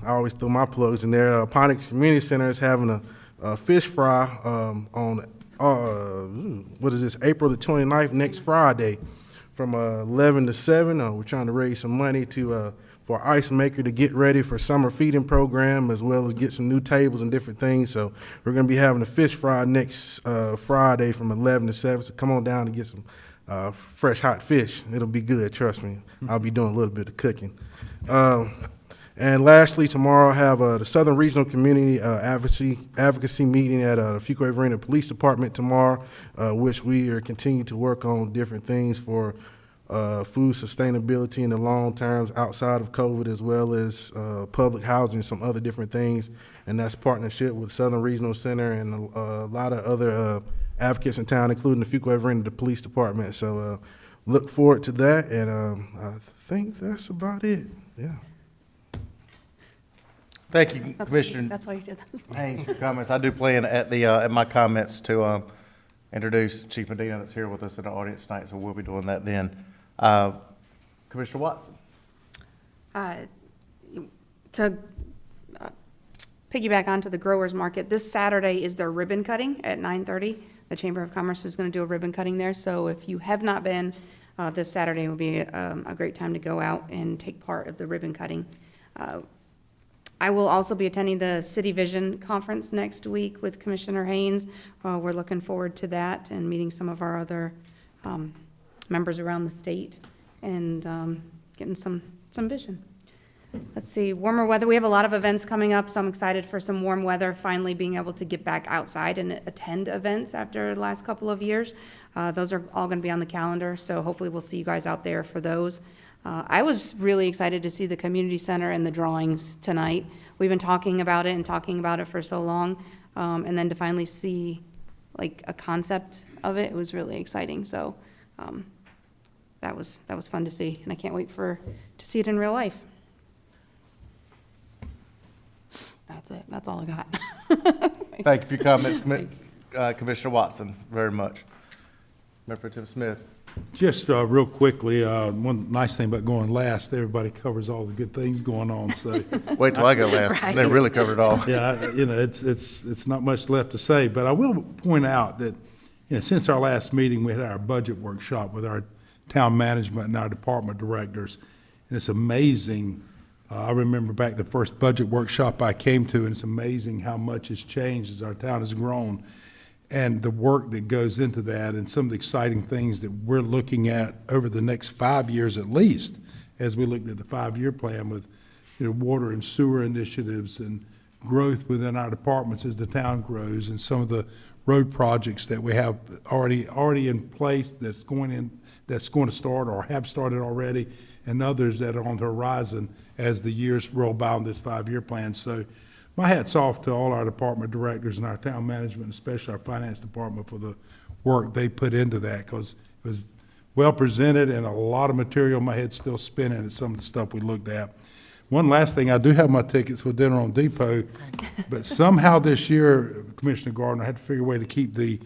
J: always throw my plugs in there. Ponix Community Center is having a fish fry on, April the 29th, next Friday, from 11 to 7. We're trying to raise some money for Ice Maker to get ready for summer feeding program, as well as get some new tables and different things. So we're going to be having a fish fry next Friday from 11 to 7. So come on down and get some fresh hot fish. It'll be good, trust me. I'll be doing a little bit of cooking. And lastly, tomorrow I have the Southern Regional Community Advocacy meeting at the Fuquay-Varina Police Department tomorrow, which we are continuing to work on different things for food sustainability in the long terms outside of COVID, as well as public housing and some other different things. And that's partnership with Southern Regional Center and a lot of other advocates in town, including the Fuquay-Varina, the police department. So look forward to that, and I think that's about it. Yeah.
A: Thank you, Commissioner.
C: That's why you did that.
A: Haynes, for comments. I do plan at my comments to introduce Chief Medina, that's here with us in the audience tonight, so we'll be doing that then. Commissioner Watson.
C: To piggyback onto the growers market, this Saturday is their ribbon cutting at 9:30. The Chamber of Commerce is going to do a ribbon cutting there, so if you have not been, this Saturday will be a great time to go out and take part of the ribbon cutting. I will also be attending the City Vision Conference next week with Commissioner Haynes. We're looking forward to that and meeting some of our other members around the state and getting some vision. Let's see, warmer weather. We have a lot of events coming up, so I'm excited for some warm weather, finally being able to get back outside and attend events after the last couple of years. Those are all going to be on the calendar, so hopefully we'll see you guys out there for those. I was really excited to see the community center and the drawings tonight. We've been talking about it for so long, and then to finally see like a concept of it, it was really exciting. So that was fun to see, and I can't wait to see it in real life. That's it. That's all I got.
A: Thank you for your comments, Commissioner Watson, very much. Member Pro Tem Smith.
B: Just real quickly, one nice thing about going last, everybody covers all the good things going on, so.
A: Wait till I go last. Right. They really covered it all.
B: Yeah, it's not much left to say, but I will point out that, since our last meeting, we had our budget workshop with our town management and our department directors, and it's amazing. I remember back the first budget workshop I came to, and it's amazing how much has changed as our town has grown, and the work that goes into that, and some of the exciting things that we're looking at over the next 5 years at least, as we looked at the 5-year plan with water and sewer initiatives and growth within our departments as the town grows, and some of the road projects that we have already in place that's going to start or have started already, and others that are on the horizon as the years roll by on this 5-year plan. So my hat's off to all our department directors and our town management, especially our finance department, for the work they put into that, because it was well presented and a lot of material. My head's still spinning at some of the stuff we looked at. One last thing, I do have my tickets for Dinner on Depot, but somehow this year, Commissioner Gardner, I had to figure a way to keep the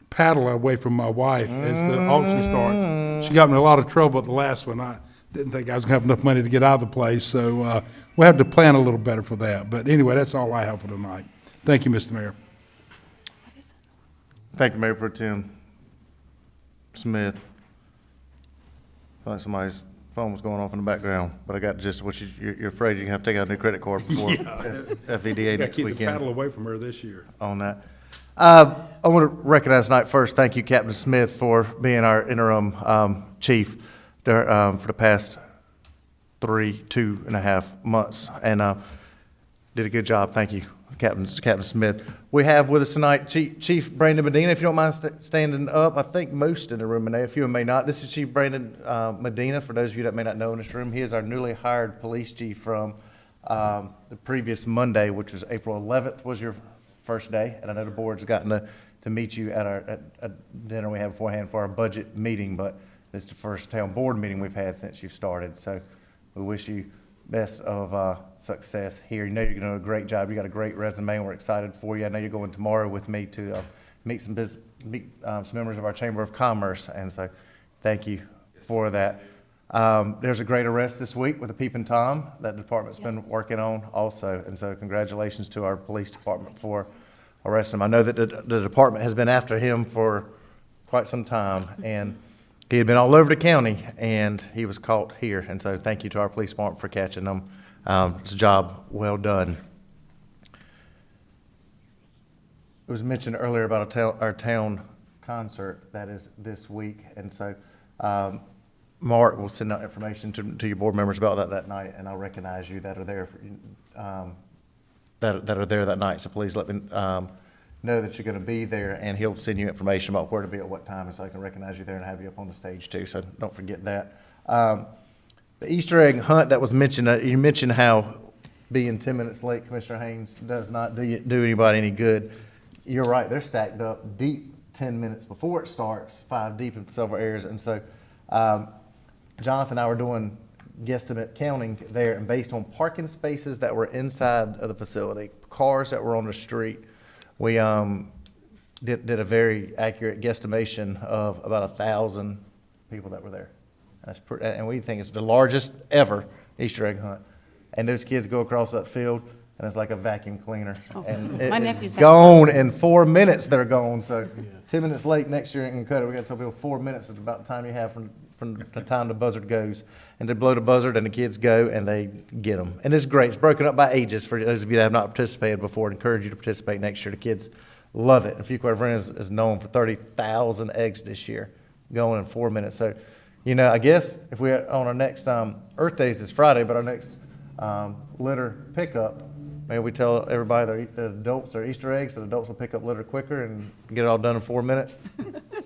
B: paddle away from my wife as the auction starts. She got me in a lot of trouble at the last one. I didn't think I was going to have enough money to get out of the place, so we'll have to plan a little better for that. But anyway, that's all I have for tonight. Thank you, Mr. Mayor.
A: Thank you, Mayor Pro Tem Smith. I feel like somebody's phone was going off in the background, but I got just what you're afraid you're going to have to take out a new credit card before FEDA next
B: keep
A: weekend.
B: the paddle away from her this year.
A: On that. I want to recognize tonight first, thank you, Captain Smith, for being our interim chief for the past 2.5 months, and did a good job. Thank you, Captain Smith. We have with us tonight Chief Brandon Medina. If you don't mind standing up, I think most in the room, and a few may not. This is Chief Brandon Medina, for those of you that may not know in this room. He is our newly hired police chief from the previous Monday, which was April 11th was your first day, and I know the board's gotten to meet you at our dinner we had beforehand for our budget meeting, but this is the first town board meeting we've had since you started, so we wish you best of success here. You know you're going to do a great job. You got a great resume, and we're excited for you. I know you're going tomorrow with me to meet some members of our Chamber of Commerce, and so thank you for that. There's a great arrest this week with a peeping Tom that the department's been working on also, and so congratulations to our police department for arresting him. I know that the department has been after him for quite some time, and he had been all over the county, and he was caught here, and so thank you to our police department for catching him. It's a job well done. It was mentioned earlier about our town concert that is this week, and so Mark will send out information to your board members about that night, and I'll recognize you that are there that are there that night. So please let me know that you're going to be there, and he'll send you information about where to be at what time, and so I can recognize you there and have you up on the stage too. So don't forget that. The Easter egg hunt that was mentioned. You mentioned how being 10 minutes late, Commissioner Haynes, does not do anybody any good. You're right. They're stacked up deep 10 minutes before it starts, 5 deep in several areas, and so. Jonathan and I were doing guesstimate counting there, and based on parking spaces that were inside of the facility, cars that were on the street, we did a very accurate guesstimation of about 1,000 people that were there. And we think it's the largest ever Easter egg hunt. And those kids go across that field, and it's like a vacuum cleaner. And it's gone in 4 minutes. They're gone. So 10 minutes late next year ain't gonna cut it. We got to tell people 4 minutes is about the time you have from the time the buzzard goes. And they blow the buzzard, and the kids go, and they get them. And it's great. It's broken up by ages for those of you that have not participated before. I encourage you to participate next year. The kids love it. And Fuquay-Varina is known for 30,000 eggs this year, going in 4 minutes. So, you know, I guess if we on our next Earth Days is Friday, but our next litter pickup, maybe we tell everybody that adults are Easter eggs, so the adults will pick up litter quicker and get it all done in 4 minutes.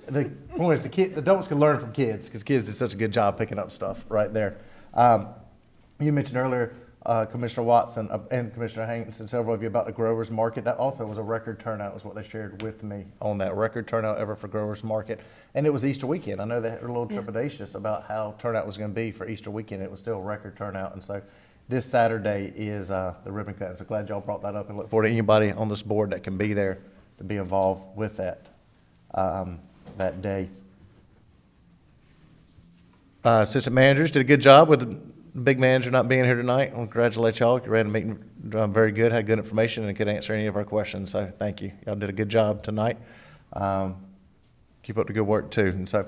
A: The point is the adults can learn from kids, because kids did such a good job picking up stuff right there. You mentioned earlier, Commissioner Watson and Commissioner Haynes and several of you about the Growers Market. That also was a record turnout, was what they shared with me on that. Record turnout ever for Growers Market. And it was Easter weekend. I know they were a little trepidatious about how turnout was going to be for Easter weekend. It was still a record turnout, and so this Saturday is the ribbon cutting, so glad y'all brought that up, and look forward to anybody on this board that can be there to be involved with that that day. Assistant managers did a good job with the big manager not being here tonight. I want to congratulate y'all. You ran the meeting very good, had good information, and could answer any of our questions, so thank you. Y'all did a good job tonight. Keep up the good work too. And so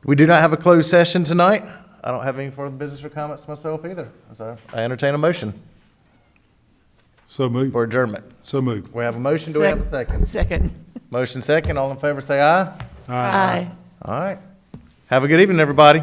A: we do not have a closed session tonight. I don't have any further business or comments myself either. So I entertain a motion.
B: So moved.
A: For adjournment.
B: So moved.
A: We have a motion. Do we have a second?
K: Second.
A: Motion second. All in favor say aye.
K: Aye.
A: All right. Have a good evening, everybody.